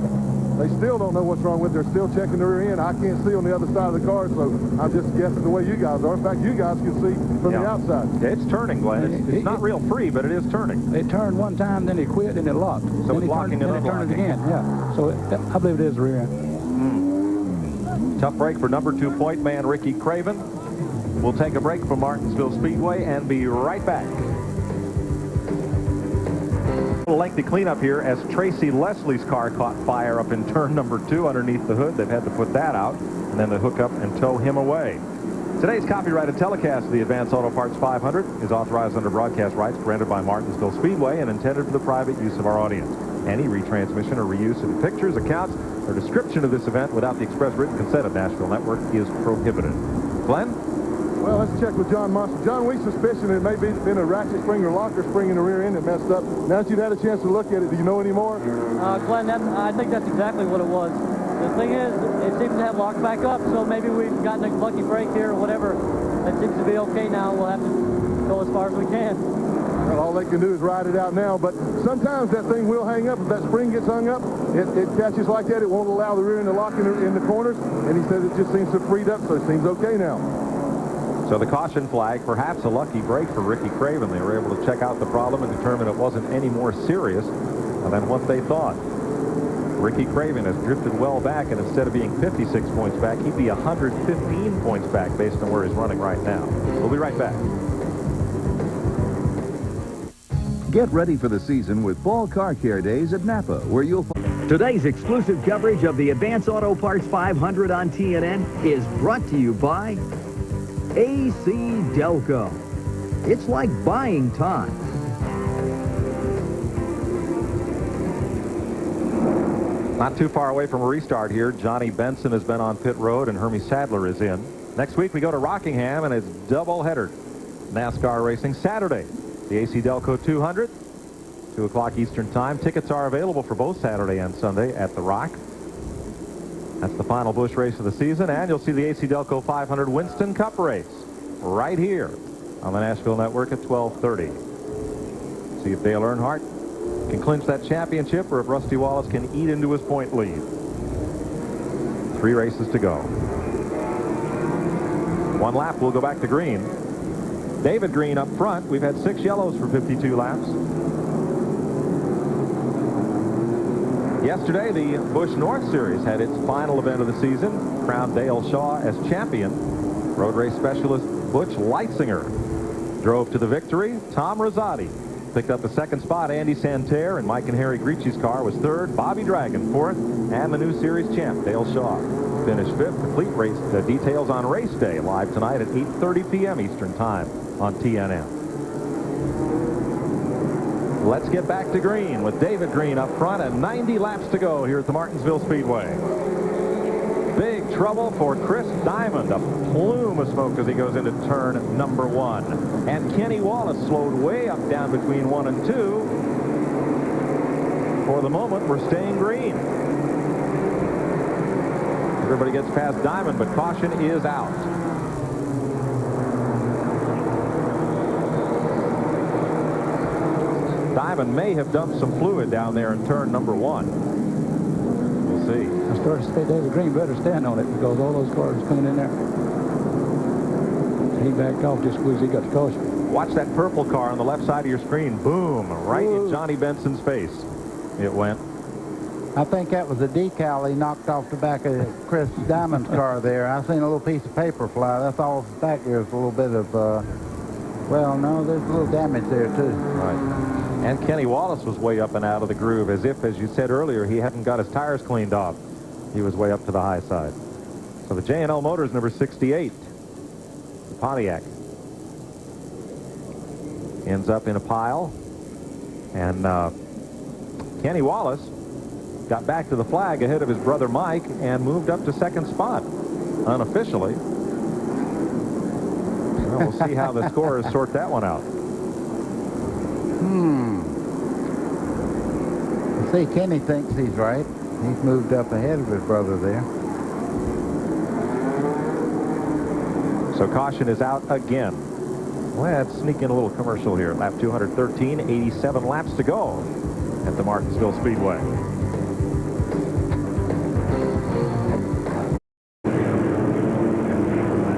They still don't know what's wrong with it. They're still checking the rear end. I can't see on the other side of the car, so I'm just guessing the way you guys are. In fact, you guys can see from the outside. Yeah, it's turning, Glenn. It's not real free, but it is turning. It turned one time, then it quit, and it locked. So it's locking and then it turned it again. Yeah. So I believe it is the rear end. Tough break for number 2 point man Ricky Craven. We'll take a break from Martinsville Speedway and be right back. A lengthy cleanup here as Tracy Leslie's car caught fire up in turn number 2 underneath the hood. They've had to put that out and then they hook up and tow him away. Today's copyrighted telecast of the Advanced Auto Parts 500 is authorized under broadcast rights granted by Martinsville Speedway and intended for the private use of our audience. Any retransmission or reuse of pictures, accounts, or description of this event without the express written consent of Nashville Network is prohibited. Glenn? Well, let's check with John Munson. John, we suspicion it may be been a ratchet spring or locker spring in the rear end that messed up. Now that you've had a chance to look at it, do you know any more? Glenn, I think that's exactly what it was. The thing is, it seems to have locked back up, so maybe we've gotten a lucky break here or whatever. It seems to be okay now. We'll have to go as far as we can. Well, all they can do is ride it out now, but sometimes that thing will hang up. If that spring gets hung up, it catches like that. It won't allow the rear end to lock in the corners, and he says it just seems to have freed up, so it seems okay now. So the caution flag, perhaps a lucky break for Ricky Craven. They were able to check out the problem and determine it wasn't any more serious than what they thought. Ricky Craven has drifted well back, and instead of being 56 points back, he'd be 115 points back based on where he's running right now. We'll be right back. Get ready for the season with Fall Car Care Days at Napa, where you'll find... Today's exclusive coverage of the Advanced Auto Parts 500 on TNN is brought to you by AC Delco. It's like buying time. Not too far away from a restart here. Johnny Benson has been on pit road, and Hermie Sadler is in. Next week we go to Rockingham, and it's double-header NASCAR racing Saturday. The AC Delco 200, 2 o'clock Eastern Time. Tickets are available for both Saturday and Sunday at the Rock. That's the final Busch race of the season, and you'll see the AC Delco 500 Winston Cup race right here on the Nashville Network at 12:30. See if Dale Earnhardt can clinch that championship, or if Rusty Wallace can eat into his point lead. 3 races to go. 1 lap, we'll go back to green. David Green up front. We've had 6 yellows for 52 laps. Yesterday, the Busch North Series had its final event of the season, crowned Dale Shaw as champion. Road race specialist Butch Leitzinger drove to the victory. Tom Rosati picked up the 2nd spot. Andy Santerre and Mike and Harry Gricci's car was 3rd. Bobby Dragon 4th. And the new series champ, Dale Shaw, finished 5th. Complete race details on race day live tonight at 8:30 p.m. Eastern Time on TNN. Let's get back to green with David Green up front and 90 laps to go here at the Martinsville Speedway. Big trouble for Chris Diamond. A plume of smoke as he goes into turn number 1. And Kenny Wallace slowed way up down between 1 and 2. For the moment, we're staying green. Everybody gets past Diamond, but caution is out. Diamond may have dumped some fluid down there in turn number 1. We'll see. I started to say David Green better stand on it because all those cars coming in there. He backed off just because he got the caution. Watch that purple car on the left side of your screen. Boom, right in Johnny Benson's face. It went. I think that was a decal he knocked off the back of Chris Diamond's car there. I seen a little piece of paper fly. That's all back there is a little bit of, well, no, there's a little damage there, too. Right. And Kenny Wallace was way up and out of the groove, as if, as you said earlier, he hadn't got his tires cleaned off. He was way up to the high side. So the J&L Motors number 68, the Pontiac, ends up in a pile. And Kenny Wallace got back to the flag ahead of his brother Mike and moved up to 2nd spot unofficially. Well, we'll see how the scorers sort that one out. See, Kenny thinks he's right. He's moved up ahead of his brother there. So caution is out again. Let's sneak in a little commercial here. Lap 213, 87 laps to go at the Martinsville Speedway.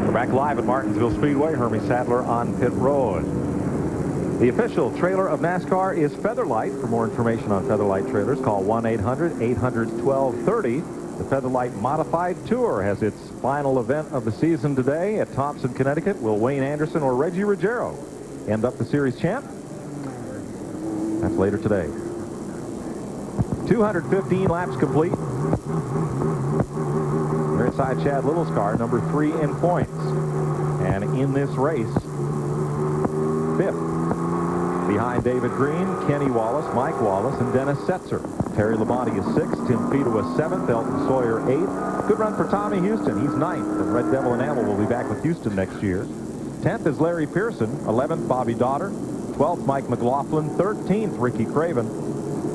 We're back live at Martinsville Speedway. Hermie Sadler on pit road. The official trailer of NASCAR is Featherlight. For more information on Featherlight trailers, call 1-800-800-1230. The Featherlight Modified Tour has its final event of the season today at Thompson, Connecticut. Will Wayne Anderson or Reggie Ruggiero end up the series champ? That's later today. 215 laps complete. We're inside Chad Little's car, number 3 in points. And in this race, 5th. Behind David Green, Kenny Wallace, Mike Wallace, and Dennis Setzer. Terry Labonte is 6th, Tim Feto is 7th, Elton Sawyer 8th. Good run for Tommy Houston. He's 9th, and Red Devil Enamel will be back with Houston next year. 10th is Larry Pearson, 11th Bobby Daughter, 12th Mike McLaughlin, 13th Ricky Craven,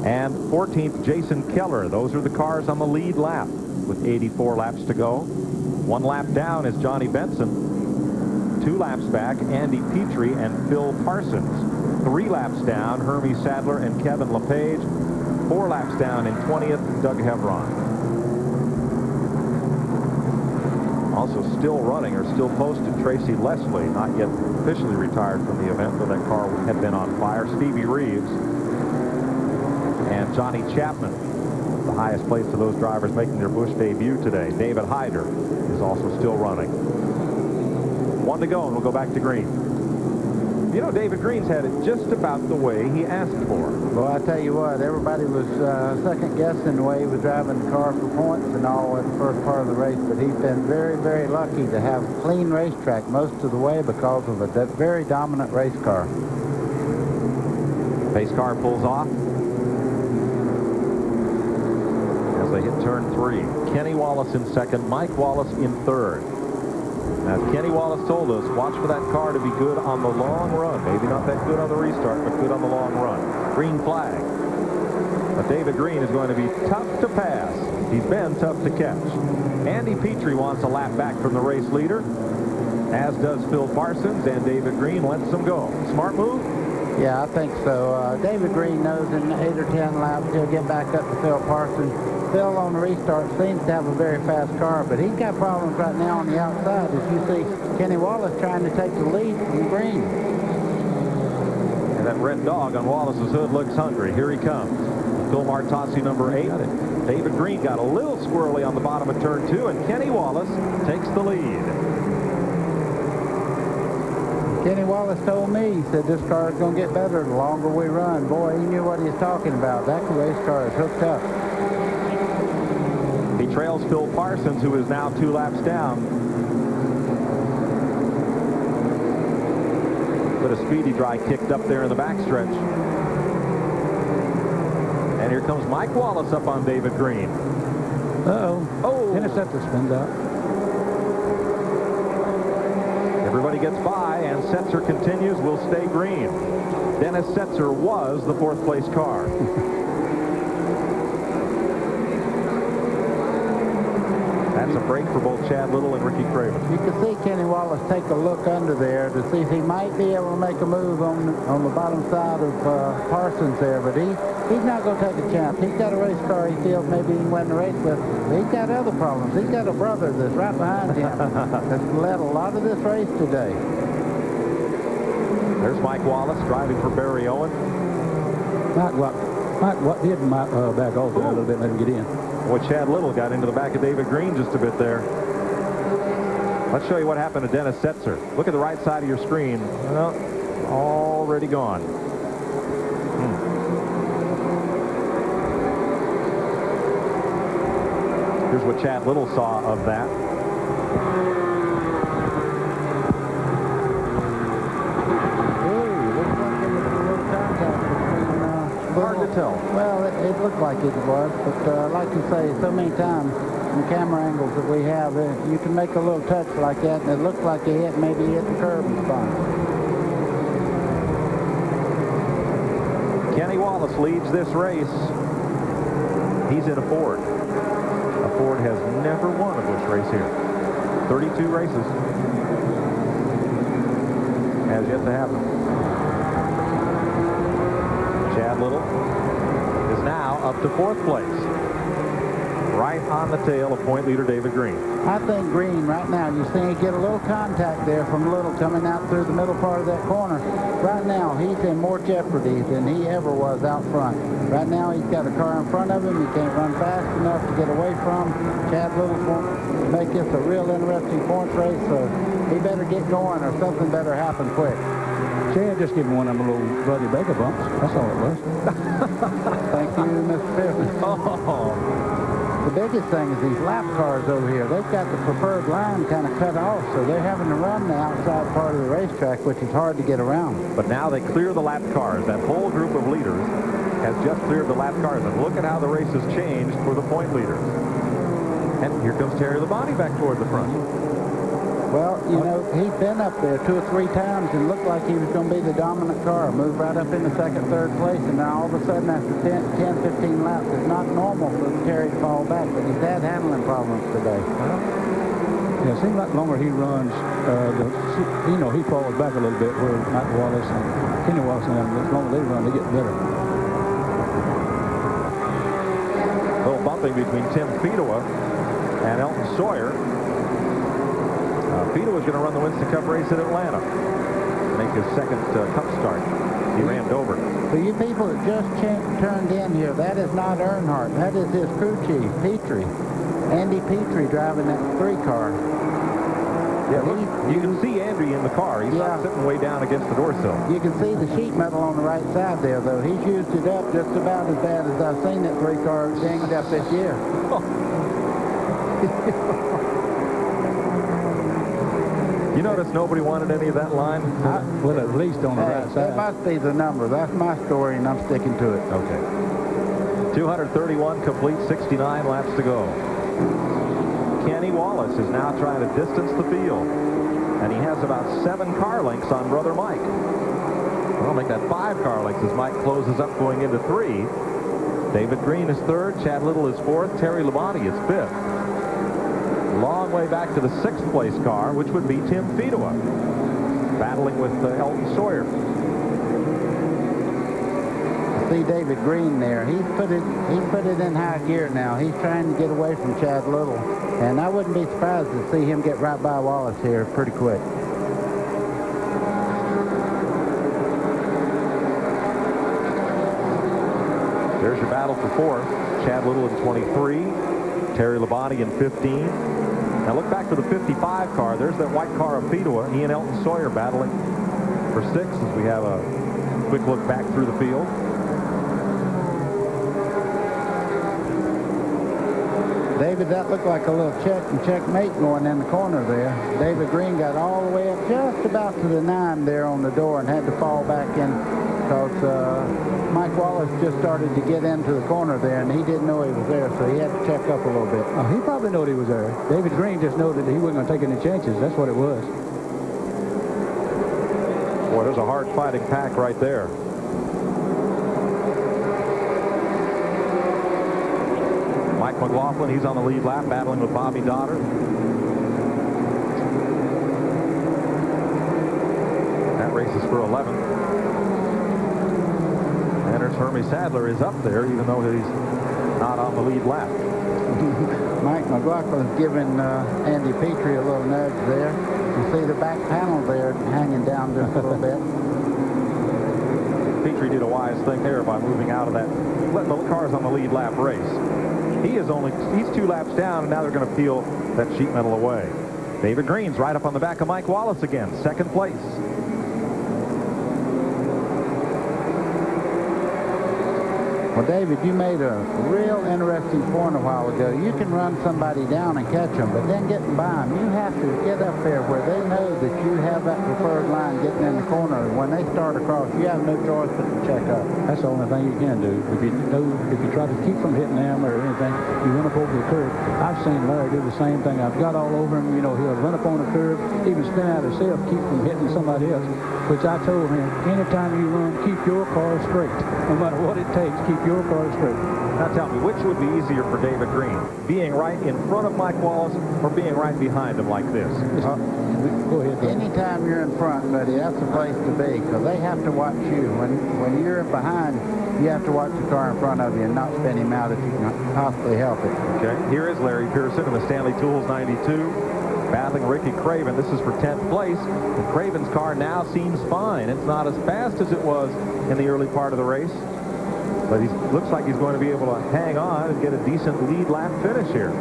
and 14th Jason Keller. Those are the cars on the lead lap with 84 laps to go. 1 lap down is Johnny Benson. 2 laps back, Andy Petrie and Phil Parsons. 3 laps down, Hermie Sadler and Kevin LePage. 4 laps down in 20th, Doug Hevron. Also still running or still posted, Tracy Leslie, not yet officially retired from the event, though that car had been on fire. Stevie Reeves and Johnny Chapman, the highest place of those drivers making their Busch debut today. David Hyder is also still running. 1 to go, and we'll go back to green. You know, David Green's had it just about the way he asked for. Well, I tell you what, everybody was second-guessing the way he was driving the car for points and all at the first part of the race, but he's been very, very lucky to have a clean racetrack most of the way because of a very dominant race car. Pace car pulls off. as they hit turn 3. Kenny Wallace in second, Mike Wallace in third. Now, Kenny Wallace told us, watch for that car to be good on the long run. Maybe not that good on the restart, but good on the long run. Green flag. But David Green is going to be tough to pass. He's been tough to catch. Andy Petrie wants a lap back from the race leader, as does Phil Parsons, and David Green lets them go. Smart move? Yeah, I think so. David Green knows in 8 or 10 laps he'll get back up to Phil Parsons. Phil on the restart seems to have a very fast car, but he's got problems right now on the outside. As you see, Kenny Wallace trying to take the lead from Green. And that red dog on Wallace's hood looks hungry. Here he comes. Phil Martossi, number 8. David Green got a little squirrely on the bottom of turn 2, and Kenny Wallace takes the lead. Kenny Wallace told me, he said this car is going to get better the longer we run. Boy, he knew what he was talking about. That race car is hooked up. He trails Phil Parsons, who is now 2 laps down. But a speedy dry kicked up there in the backstretch. And here comes Mike Wallace up on David Green. Uh-oh. Oh! Interceptor spins out. Everybody gets by, and Setzer continues. Will stay green. Dennis Setzer was the 4th place car. That's a break for both Chad Little and Ricky Craven. You can see Kenny Wallace take a look under there to see if he might be able to make a move on the bottom side of Parsons there, but he's not going to take a chance. He's got a race car he feels maybe he can win the race with. But he's got other problems. He's got a brother that's right behind him that's led a lot of this race today. There's Mike Wallace driving for Barry Owen. Mike did back off there a little bit, let him get in. Boy, Chad Little got into the back of David Green just a bit there. Let's show you what happened to Dennis Setzer. Look at the right side of your screen. Well, already gone. Here's what Chad Little saw of that. Hard to tell. Well, it looked like it was, but like you say, so many times in camera angles that we have, you can make a little touch like that, and it looks like it hit, maybe hit the curb and spun. Kenny Wallace leads this race. He's in a Ford. A Ford has never won a Busch race here. 32 races. Has yet to happen. Chad Little is now up to 4th place. Right on the tail of point leader David Green. I think Green right now, you see he get a little contact there from Little coming out through the middle part of that corner. Right now, he's in more jeopardy than he ever was out front. Right now, he's got a car in front of him. He can't run fast enough to get away from. Chad Little won't make this a real interesting points race, so he better get going or something better happen quick. Chad just gave him one of them little Buddy Baker bumps. That's all it was. Thank you, Mr. Pittman. Oh. The biggest thing is these lap cars over here. They've got the preferred line kind of cut off, so they're having to run the outside part of the racetrack, which is hard to get around. But now they clear the lap cars. That whole group of leaders has just cleared the lap cars. And look at how the race has changed for the point leaders. And here comes Terry Labonte back toward the front. Well, you know, he's been up there 2 or 3 times and looked like he was going to be the dominant car. Moved right up into 2nd, 3rd place, and now all of a sudden after 10, 15 laps, it's not normal for Terry to fall back, but he's had handling problems today. Yeah, it seems like the longer he runs, he falls back a little bit where Mike Wallace and Kenny Wallace and them, the longer they run, they get better. A little bumping between Tim Fedowa and Elton Sawyer. Fedowa was going to run the Winston Cup race at Atlanta. Make his 2nd Cup start. He rammed over. For you people that just turned in here, that is not Earnhardt. That is his crew chief, Petrie. Andy Petrie driving that 3 car. Yeah, look, you can see Andy in the car. He's not sitting way down against the door sill. You can see the sheet metal on the right side there, though. He's used it up just about as bad as I've seen that 3 car dinged up this year. You notice nobody wanted any of that line? Well, at least on the right side. That must be the number. That's my story, and I'm sticking to it. Okay. 231 complete, 69 laps to go. Kenny Wallace is now trying to distance the field, and he has about 7 car lengths on brother Mike. Well, make that 5 car lengths as Mike closes up going into 3. David Green is 3rd, Chad Little is 4th, Terry Labonte is 5th. Long way back to the 6th place car, which would be Tim Fedowa, battling with Elton Sawyer. See David Green there. He's put it in high gear now. He's trying to get away from Chad Little, and I wouldn't be surprised to see him get right by Wallace here pretty quick. There's your battle for 4th. Chad Little in 23, Terry Labonte in 15. Now look back for the 55 car. There's that white car of Fedowa. He and Elton Sawyer battling for 6 as we have a quick look back through the field. David, that looked like a little check and checkmate going in the corner there. David Green got all the way up just about to the 9 there on the door and had to fall back in because Mike Wallace just started to get into the corner there, and he didn't know he was there, so he had to check up a little bit. Oh, he probably knew he was there. David Green just knew that he wasn't going to take any chances. That's what it was. Boy, there's a hard fighting pack right there. Mike McLaughlin, he's on the lead lap, battling with Bobby Dotter. That race is for 11th. And there's Hermie Sadler is up there, even though he's not on the lead lap. Mike McLaughlin's giving Andy Petrie a little nudge there. You see the back panel there hanging down just a little bit. Petrie did a wise thing there by moving out of that, letting the cars on the lead lap race. He's 2 laps down, and now they're going to peel that sheet metal away. David Green's right up on the back of Mike Wallace again, 2nd place. Well, David, you made a real interesting point a while ago. You can run somebody down and catch them, but then getting by them, you have to get up there where they know that you have that preferred line getting in the corner. When they start across, you have no choice but to check up. That's the only thing you can do. If you try to keep from hitting them or anything, you run up over the curb. I've seen Larry do the same thing. I've got all over him. You know, he'll run up on the curb, even spin out himself, keep from hitting somebody else, which I told him, anytime you run, keep your car straight. No matter what it takes, keep your car straight. Now tell me, which would be easier for David Green? Being right in front of Mike Wallace or being right behind him like this? Go ahead. Anytime you're in front, buddy, that's the place to be because they have to watch you. When you're behind, you have to watch the car in front of you and not spin him out if you can possibly help it. Okay, here is Larry Pearson in the Stanley Tools 92. Battling Ricky Craven. This is for 10th place. And Craven's car now seems fine. It's not as fast as it was in the early part of the race, but he looks like he's going to be able to hang on and get a decent lead lap finish here.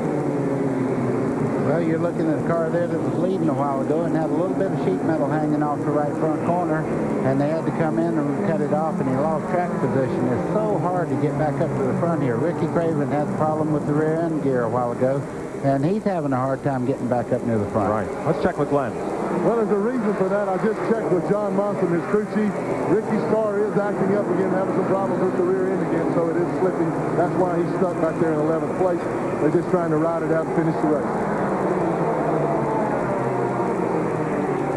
Well, you're looking at a car there that was leading a while ago and had a little bit of sheet metal hanging off the right front corner, and they had to come in and cut it off, and he lost track position. It's so hard to get back up to the front here. Ricky Craven had a problem with the rear end gear a while ago, and he's having a hard time getting back up near the front. Right. Let's check with Glenn. Well, there's a reason for that. I just checked with John Monson, his crew chief. Ricky's car is acting up again, having some problems with the rear end again, so it is slipping. That's why he's stuck back there in 11th place. They're just trying to ride it out and finish the race.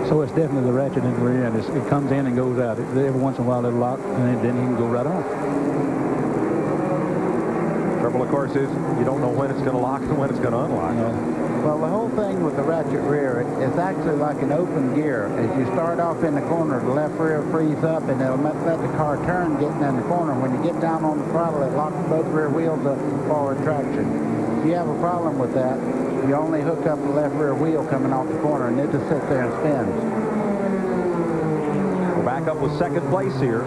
So it's definitely the ratchet in the rear end. It comes in and goes out. Every once in a while it'll lock, and then he can go right off. Trouble, of course, is you don't know when it's going to lock and when it's going to unlock. Yeah. Well, the whole thing with the ratchet rear, it's actually like an open gear. As you start off in the corner, the left rear frees up, and it'll let the car turn getting in the corner. When you get down on the throttle, it locks both rear wheels up for forward traction. If you have a problem with that, you only hook up the left rear wheel coming off the corner, and it just sits there and spins. We're back up with 2nd place here.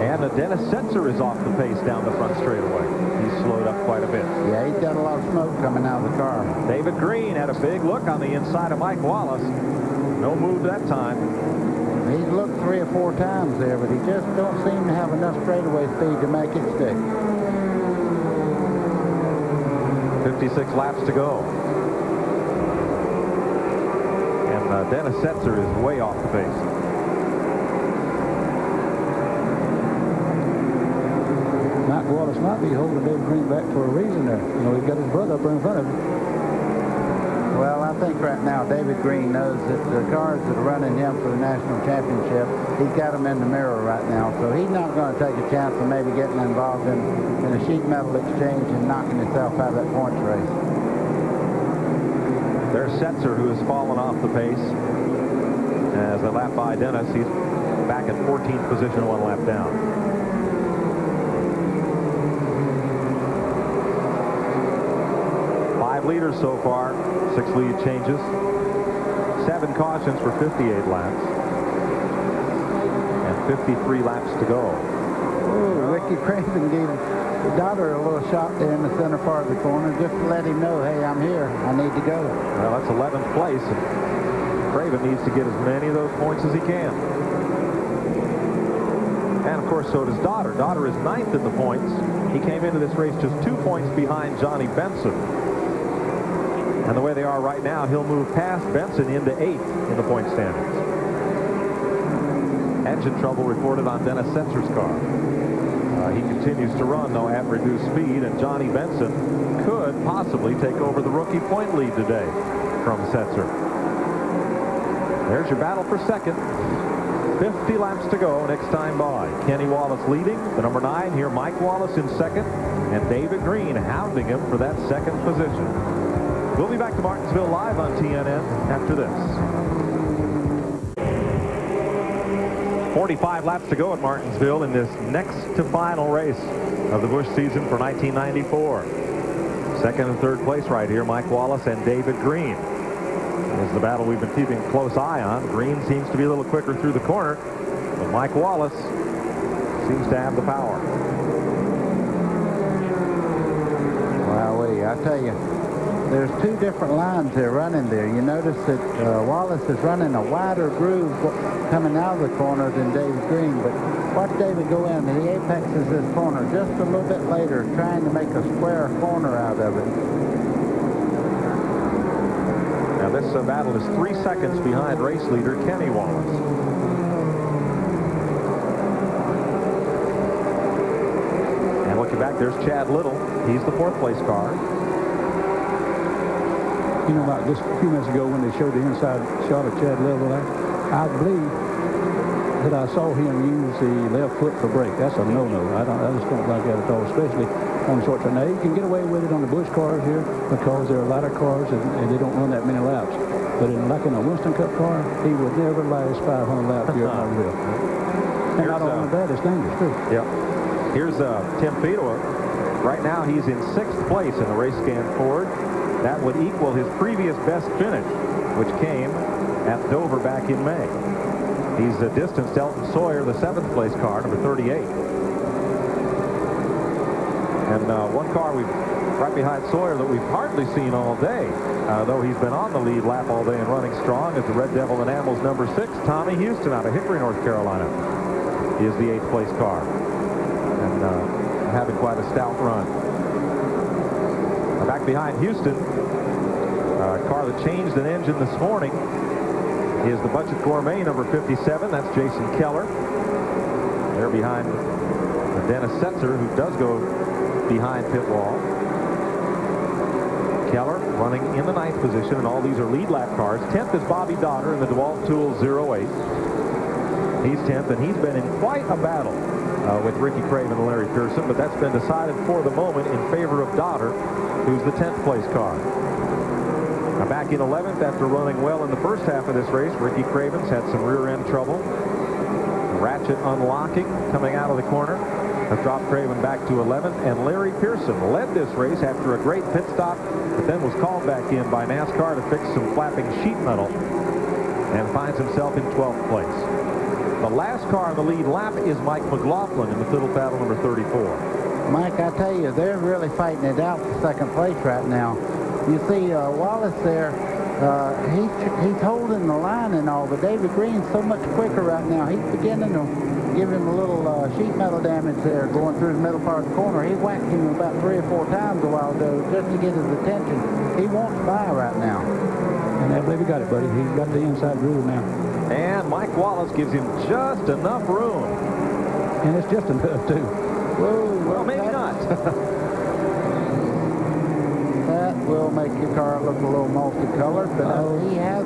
And Dennis Setzer is off the pace down the front straightaway. He's slowed up quite a bit. Yeah, he's got a lot of smoke coming out of the car. David Green had a big look on the inside of Mike Wallace. No move that time. He's looked 3 or 4 times there, but he just don't seem to have enough straightaway speed to make it stick. 56 laps to go. And Dennis Setzer is way off the pace. Mike Wallace Wallace might be holding David Green back for a reason there. You know, he's got his brother up there in front of him. Well, I think right now David Green knows that the cars that are running him for the national championship, he's got them in the mirror right now. So he's not going to take a chance of maybe getting involved in a sheet metal exchange and knocking himself out of that points race. There's Setzer, who has fallen off the pace. As they lap by Dennis, he's back at 14th position, 1 lap down. Leaders so far, 6 lead changes, 7 cautions for 58 laps, and 53 laps to go. Ooh, Ricky Craven gave Daughter a little shot there in the center part of the corner just to let him know, hey, I'm here, I need to go. Well, that's 11th place, and Craven needs to get as many of those points as he can. And of course, so does Daughter. Daughter is 9th in the points. He came into this race just 2 points behind Johnny Benson. And the way they are right now, he'll move past Benson into 8th in the point standings. Engine trouble reported on Dennis Setzer's car. He continues to run, though, at reduced speed, and Johnny Benson could possibly take over the rookie point lead today from Setzer. There's your battle for second. 50 laps to go next time by. Kenny Wallace leading, the number 9 here, Mike Wallace in second, and David Green hounding him for that second position. We'll be back to Martinsville live on TNN after this. 45 laps to go at Martinsville in this next to final race of the Busch season for 1994. Second and third place right here, Mike Wallace and David Green. This is the battle we've been keeping a close eye on. Green seems to be a little quicker through the corner, but Mike Wallace seems to have the power. Wowee, I tell you, there's 2 different lines they're running there. You notice that Wallace is running a wider groove coming out of the corner than David Green, but watch David go in, and he apexes this corner just a little bit later, trying to make a square corner out of it. Now this battle is 3 seconds behind race leader Kenny Wallace. And looking back, there's Chad Little. He's the 4th place car. You know, about just a few minutes ago when they showed the inside shot of Chad Little, I believe that I saw him use the left foot for brake. That's a no-no. I just don't like that at all, especially on the short track. Now, you can get away with it on the Busch cars here because they're lighter cars and they don't run that many laps. But like in a Winston Cup car, he would never last 500 laps here at Martinsville. And not only that, it's dangerous, too. Yep. Here's Tim Fedor. Right now, he's in 6th place in the race scan Ford. That would equal his previous best finish, which came at Dover back in May. He's distanced Elton Sawyer, the 7th place car, number 38. And one car right behind Sawyer that we've hardly seen all day, though he's been on the lead lap all day and running strong, is the Red Devil Enamels number 6, Tommy Houston out of Hickory, North Carolina. He is the 8th place car. And having quite a stout run. Back behind Houston, a car that changed an engine this morning is the Budget Gourmet number 57. That's Jason Keller. They're behind Dennis Setzer, who does go behind pit wall. Keller running in the 9th position, and all these are lead lap cars. 10th is Bobby Donner in the DeWalt Tool 08. He's 10th, and he's been in quite a battle with Ricky Craven and Larry Pearson, but that's been decided for the moment in favor of Daughter, who's the 10th place car. Now back in 11th after running well in the first half of this race, Ricky Craven's had some rear end trouble. The ratchet unlocking coming out of the corner has dropped Craven back to 11th, and Larry Pearson led this race after a great pit stop, but then was called back in by NASCAR to fix some flapping sheet metal and finds himself in 12th place. The last car on the lead lap is Mike McLaughlin in the fiddle paddle number 34. Mike, I tell you, they're really fighting it out for second place right now. You see Wallace there, he's holding the line and all, but David Green's so much quicker right now. He's beginning to give him a little sheet metal damage there going through the middle part of the corner. He whacked him about 3 or 4 times a while ago just to get his attention. He wants by right now. And I believe he got it, buddy. He's got the inside groove now. And Mike Wallace gives him just enough room. And it's just enough, too. Well, maybe not. That will make your car look a little multicolored, but he has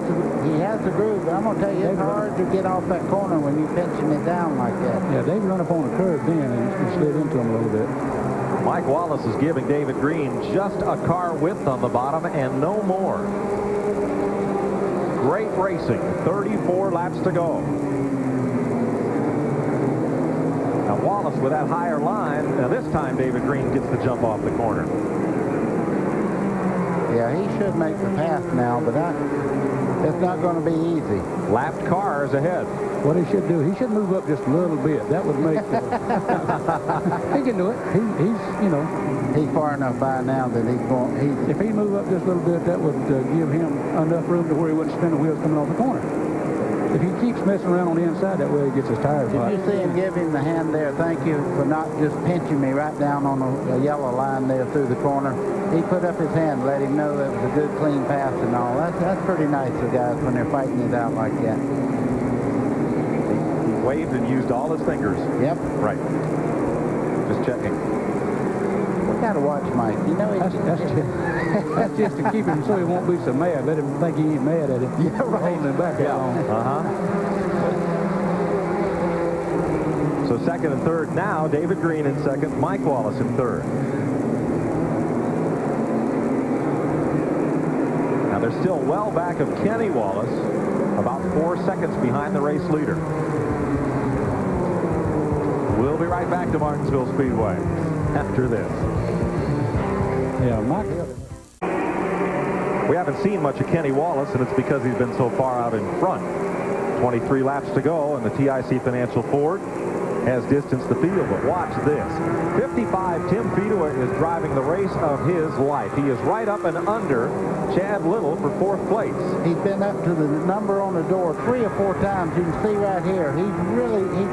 the groove. I'm going to tell you, it's hard to get off that corner when you're pinching it down like that. Yeah, Dave run up on a curve then and slid into him a little bit. Mike Wallace is giving David Green just a car width on the bottom and no more. Great racing. 34 laps to go. Now Wallace with that higher line. Now this time David Green gets the jump off the corner. Yeah, he should make the pass now, but it's not going to be easy. Lapped cars ahead. What he should do, he should move up just a little bit. That would make he can do it. He's, you know. He's far enough by now that if he move up just a little bit, that would give him enough room to where he wouldn't spin the wheels coming off the corner. If he keeps messing around on the inside, that way he gets his tires hot. Did you see him give him the hand there? Thank you for not just pinching me right down on a yellow line there through the corner. He put up his hand, let him know that it was a good, clean pass and all. That's pretty nice of guys when they're fighting it out like that. He waved and used all his fingers. Yep. Right. Just checking. We got to watch Mike. You know, that's just to keep him so he won't be so mad. Let him think he ain't mad at him. Yeah, right. Holding him back that long. So second and third now. David Green in second. Mike Wallace in third. Now they're still well back of Kenny Wallace, about 4 seconds behind the race leader. We'll be right back to Martinsville Speedway after this. Yeah, Mike. We haven't seen much of Kenny Wallace, and it's because he's been so far out in front. 23 laps to go, and the TIC Financial Ford has distanced the field. But watch this. 55, Tim Fedua is driving the race of his life. He is right up and under Chad Little for 4th place. He's been up to the number on the door 3 or 4 times. You can see right here. He's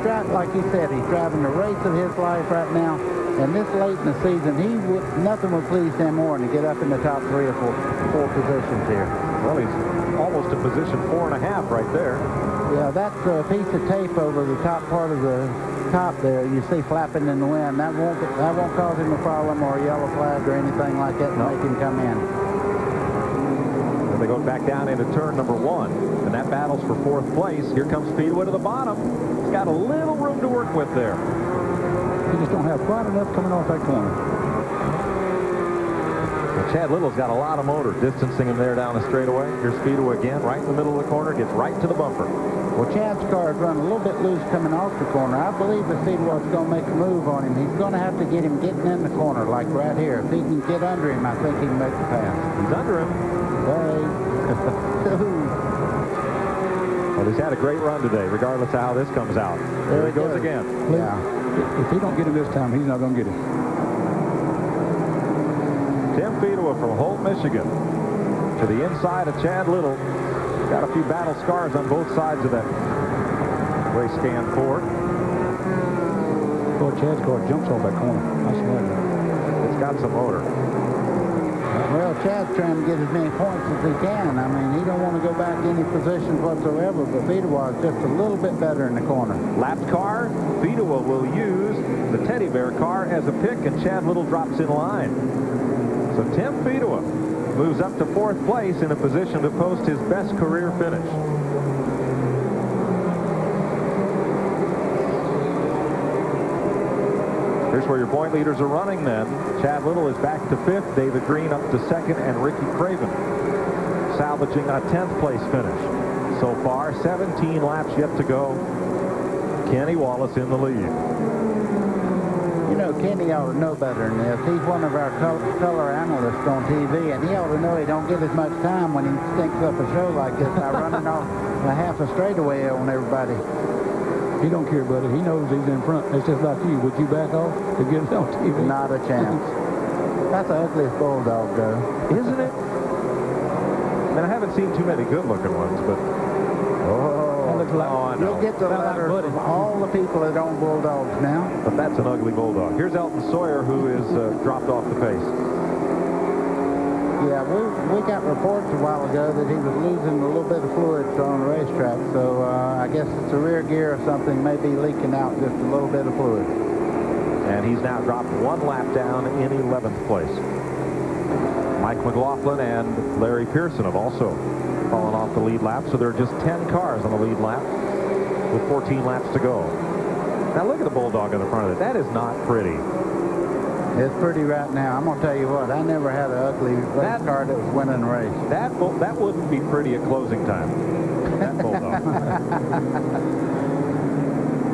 driving, like you said, he's driving the race of his life right now. And this late in the season, nothing would please him more than to get up in the top 3 or 4 positions here. Well, he's almost in position 4.5 right there. Yeah, that's a piece of tape over the top part of the top there. You see flapping in the wind. That won't cause him a problem or a yellow flag or anything like that to make him come in. And they go back down into turn number 1, and that battles for 4th place. Here comes Fedua to the bottom. He's got a little room to work with there. You just don't have quite enough coming off that corner. Well, Chad Little's got a lot of motor distancing him there down the straightaway. Here's Fedua again, right in the middle of the corner, gets right to the bumper. Well, Chad's car is running a little bit loose coming off the corner. I believe if Fedua's going to make a move on him, he's going to have to get him getting in the corner, like right here. If he can get under him, I think he can make the pass. He's under him. Well, he's had a great run today, regardless of how this comes out. There he goes again. Yeah. If he don't get him this time, he's not going to get him. Tim Fedua from Holt, Michigan, to the inside of Chad Little. Got a few battle scars on both sides of that race scan Ford. Boy, Chad's car jumps off that corner. I swear. It's got some motor. Well, Chad's trying to get as many points as he can. I mean, he don't want to go back any positions whatsoever, but Fedua is just a little bit better in the corner. Lapped car, Fedua will use the teddy bear car as a pick, and Chad Little drops in line. So Tim Fedua moves up to 4th place in a position to post his best career finish. Here's where your point leaders are running then. Chad Little is back to 5th, David Green up to 2nd, and Ricky Craven salvaging a 10th place finish. So far, 17 laps yet to go. Kenny Wallace in the lead. You know, Kenny ought to know better than this. He's one of our color analysts on TV, and he ought to know he don't get as much time when he stinks up a show like this by running off a half a straightaway on everybody. He don't care, buddy. He knows he's in front. It's just like you. Would you back off to get it on TV? Not a chance. That's the ugliest bulldog, though. Isn't it? I mean, I haven't seen too many good-looking ones, but... You'll get the letter from all the people that own bulldogs now. But that's an ugly bulldog. Here's Elton Sawyer, who is dropped off the pace. Yeah, we got reports a while ago that he was losing a little bit of fluid on the racetrack, so I guess it's a rear gear or something may be leaking out just a little bit of fluid. And he's now dropped 1 lap down in 11th place. Mike McLaughlin and Larry Pearson have also fallen off the lead lap, so there are just 10 cars on the lead lap with 14 laps to go. Now look at the Bulldog in the front of it. That is not pretty. It's pretty right now. I'm going to tell you what, I never had an ugly race car that was winning a race. That wouldn't be pretty at closing time. That Bulldog.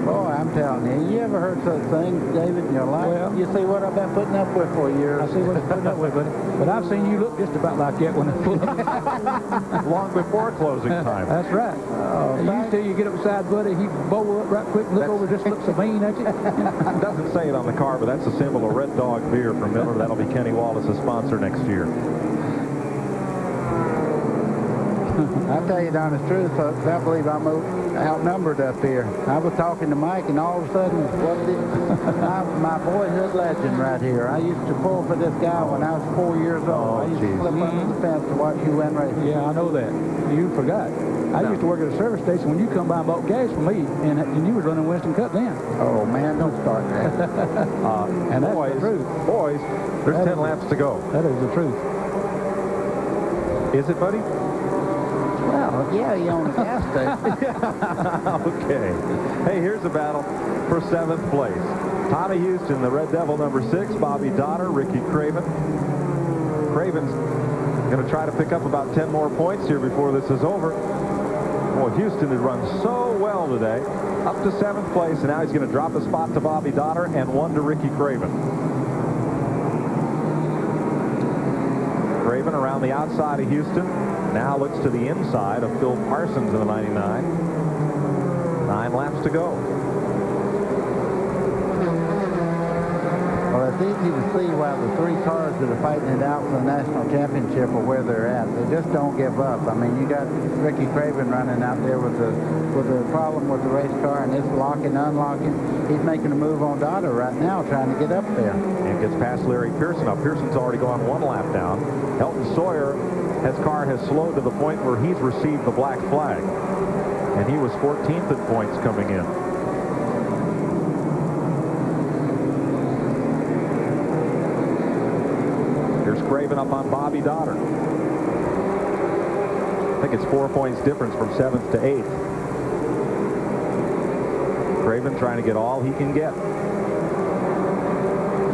Boy, I'm telling you, you ever heard such things, David, in your life? Well, you see what I've been putting up with for years. I see what you're putting up with, but I've seen you look just about like that when it's full. Long before closing time. That's right. You get up beside Buddy, he bowl up right quick, look over, just looks so mean at you. It doesn't say it on the car, but that's a symbol of Red Dog beer from Miller. That'll be Kenny Wallace's sponsor next year. I tell you the honest truth, folks, I believe I'm outnumbered up here. I was talking to Mike, and all of a sudden, my boyhood legend right here. I used to pull for this guy when I was 4 years old. I used to slip under the fence to watch you win races. Yeah, I know that. You forgot. I used to work at a service station when you come by and bought gas for me, and you was running Winston Cup then. Oh, man, don't start that. And that's the truth. Boys, there's 10 laps to go. That is the truth. Is it, buddy? Well, yeah, you own a gas station. Okay. Hey, here's a battle for 7th place. Tommy Houston, the Red Devil, number 6. Bobby Donner, Ricky Craven. Craven's going to try to pick up about 10 more points here before this is over. Boy, Houston had run so well today. Up to 7th place, and now he's going to drop a spot to Bobby Donner and 1 to Ricky Craven. Craven around the outside of Houston. Now looks to the inside of Phil Parsons in the 99. 9 laps to go. Well, it's easy to see why the 3 cars that are fighting it out for the national championship are where they're at. They just don't give up. I mean, you got Ricky Craven running out there with a problem with the race car, and it's locking, unlocking. He's making a move on Dada right now, trying to get up there. And gets past Larry Pearson. Now, Pearson's already gone 1 lap down. Elton Sawyer, his car has slowed to the point where he's received the black flag. And he was 14th in points coming in. Here's Craven up on Bobby Donner. I think it's 4 points difference from 7th to 8th. Craven trying to get all he can get.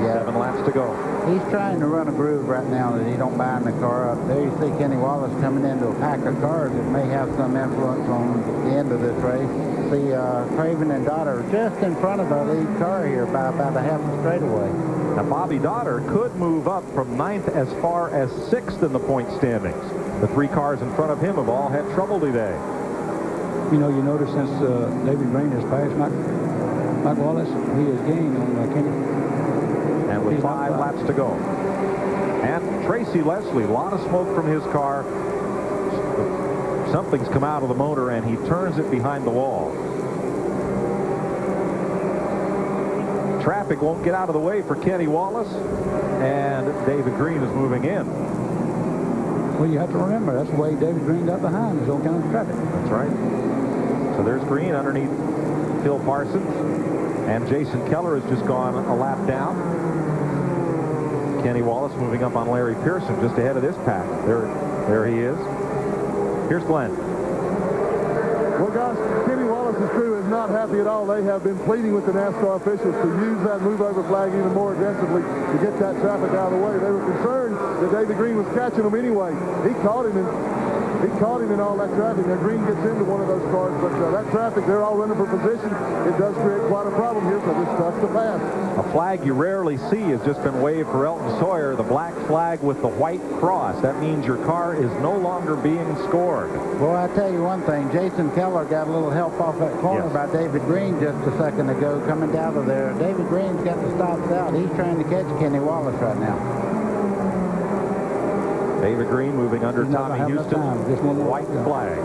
7 laps to go. He's trying to run a groove right now that he don't bind the car up. There you see Kenny Wallace coming into a pack of cars that may have some influence on the end of this race. See, Craven and Donner are just in front of the lead car here by about a half a straightaway. Now, Bobby Donner could move up from 9th as far as 6th in the point standings. The 3 cars in front of him have all had trouble today. You know, you notice since David Green has passed Mike Wallace, he has gained on Kenny. And with 5 laps to go. And Tracy Leslie, a lot of smoke from his car. Something's come out of the motor, and he turns it behind the wall. Traffic won't get out of the way for Kenny Wallace, and David Green is moving in. Well, you have to remember, that's the way David Green got behind his own kind of traffic. That's right. So there's Green underneath Phil Parsons, and Jason Keller has just gone a lap down. Kenny Wallace moving up on Larry Pearson just ahead of this pack. There he is. Here's Glenn. Well, guys, Kenny Wallace's crew is not happy at all. They have been pleading with the NASCAR officials to use that move-over flag even more aggressively to get that traffic out of the way. They were concerned that David Green was catching them anyway. He caught him in all that traffic. Now, Green gets into one of those cars, but that traffic, they're all running for position. It does create quite a problem here because it's tough to pass. A flag you rarely see has just been waved for Elton Sawyer, the black flag with the white cross. That means your car is no longer being scored. Well, I tell you one thing, Jason Keller got a little help off that corner by David Green just a second ago coming down to there. David Green's got the stops out. He's trying to catch Kenny Wallace right now. David Green moving under Tommy Houston. White flag.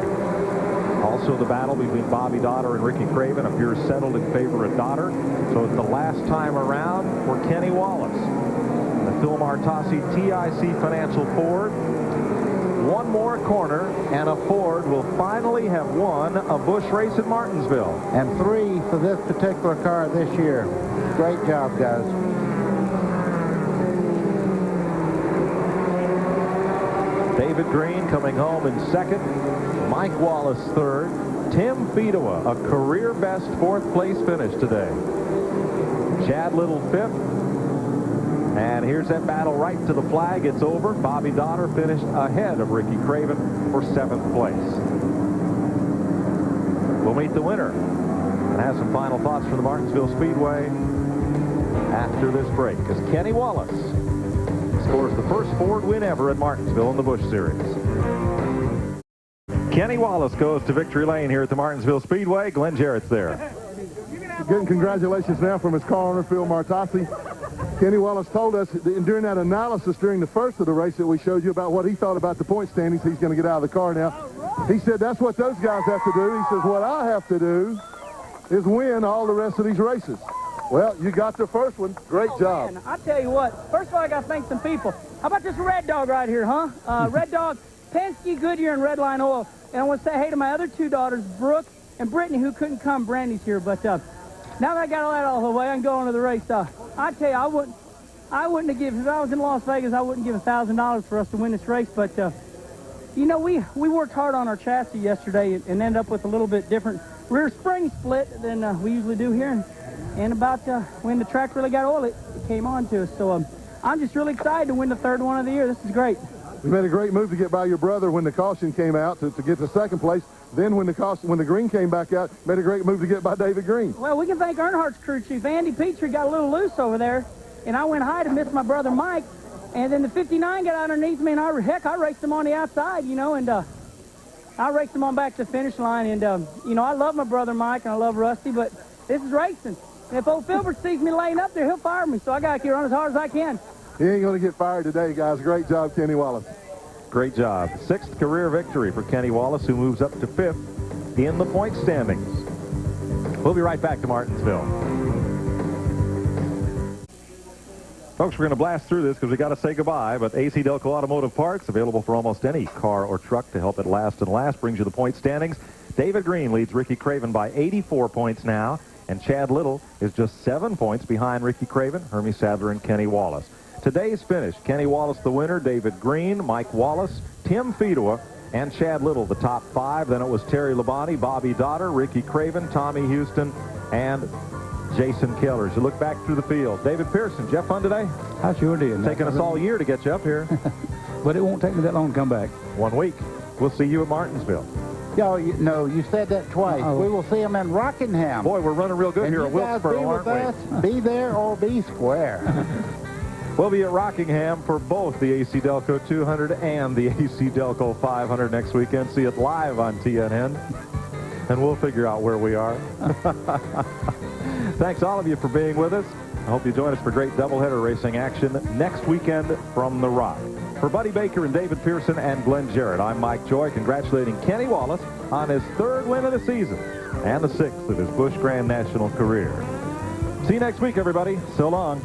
Also, the battle between Bobby Donner and Ricky Craven appears settled in favor of Donner. So it's the last time around for Kenny Wallace. The Phil Martassi TIC Financial Ford. One more corner, and a Ford will finally have won a Busch race at Martinsville. And 3 for this particular car this year. Great job, guys. David Green coming home in second. Mike Wallace third. Tim Fedowa, a career best fourth place finish today. Chad Little fifth. And here's that battle right to the flag. It's over. Bobby Donner finished ahead of Ricky Craven for 7th place. We'll meet the winner and have some final thoughts from the Martinsville Speedway after this break as Kenny Wallace scores the first Ford win ever at Martinsville in the Busch Series. Kenny Wallace goes to victory lane here at the Martinsville Speedway. Glenn Jarrett's there. Getting congratulations now from his car owner, Phil Martossi. Kenny Wallace told us during that analysis during the first of the race that we showed you about what he thought about the point standings. He's going to get out of the car now. He said that's what those guys have to do. He says what I have to do is win all the rest of these races. Well, you got the first one. Great job. Man, I tell you what, first of all, I got to thank some people. How about this Red Dog right here, huh? Red Dog, Penske, Goodyear, and Redline Oil. And I want to say hey to my other two daughters, Brooke and Brittany, who couldn't come. Brandy's here, but now that I got all that all the way, I can go on to the race. I tell you, I wouldn't have given, if I was in Las Vegas, I wouldn't give $1,000 for us to win this race. But, you know, we worked hard on our chassis yesterday and ended up with a little bit different rear spring split than we usually do here. And about when the track really got oil, it came on to us. So I'm just really excited to win the 3rd one of the year. This is great. You made a great move to get by your brother when the caution came out to get to 2nd place. Then when the green came back out, made a great move to get by David Green. Well, we can thank Earnhardt's crew chief. Andy Petrie got a little loose over there, and I went high to miss my brother Mike. And then the 59 got underneath me, and I raced him on the outside, you know, and I raced him on back to the finish line. And, you know, I love my brother Mike, and I love Rusty, but this is racing. And if old Filbert sees me laying up there, he'll fire me, so I got to keep running as hard as I can. He ain't going to get fired today, guys. Great job, Kenny Wallace. Great job. 6th career victory for Kenny Wallace, who moves up to 5th in the point standings. We'll be right back to Martinsville. Folks, we're going to blast through this because we got to say goodbye, but AC Delco Automotive Parts, available for almost any car or truck to help it last and last, brings you the point standings. David Green leads Ricky Craven by 84 points now, and Chad Little is just 7 points behind Ricky Craven, Hermie Sadler, and Kenny Wallace. Today's finish, Kenny Wallace the winner, David Green, Mike Wallace, Tim Fedowa, and Chad Little, the top 5. Then it was Terry Labonte, Bobby Dotter, Ricky Craven, Tommy Houston, and Jason Keller. As you look back through the field, David Pearson, did you have fun today? I sure did. Taking us all year to get you up here. But it won't take me that long to come back. 1 week. We'll see you at Martinsville. No, you said that twice. We will see them in Rockingham. Boy, we're running real good and here at Wilkesboro, aren't we? Be there or be square. We'll be at Rockingham for both the AC Delco 200 and the AC Delco 500 next weekend. See it live on TNN, and we'll figure out where we are. Thanks all of you for being with us. I hope you join us for great doubleheader racing action next weekend from the Rock. For Buddy Baker and David Pearson and Glenn Jarrett, I'm Mike Joy, congratulating Kenny Wallace on his 3rd win of the season and the 6th of his Busch Grand National career. See you next week, everybody. So long.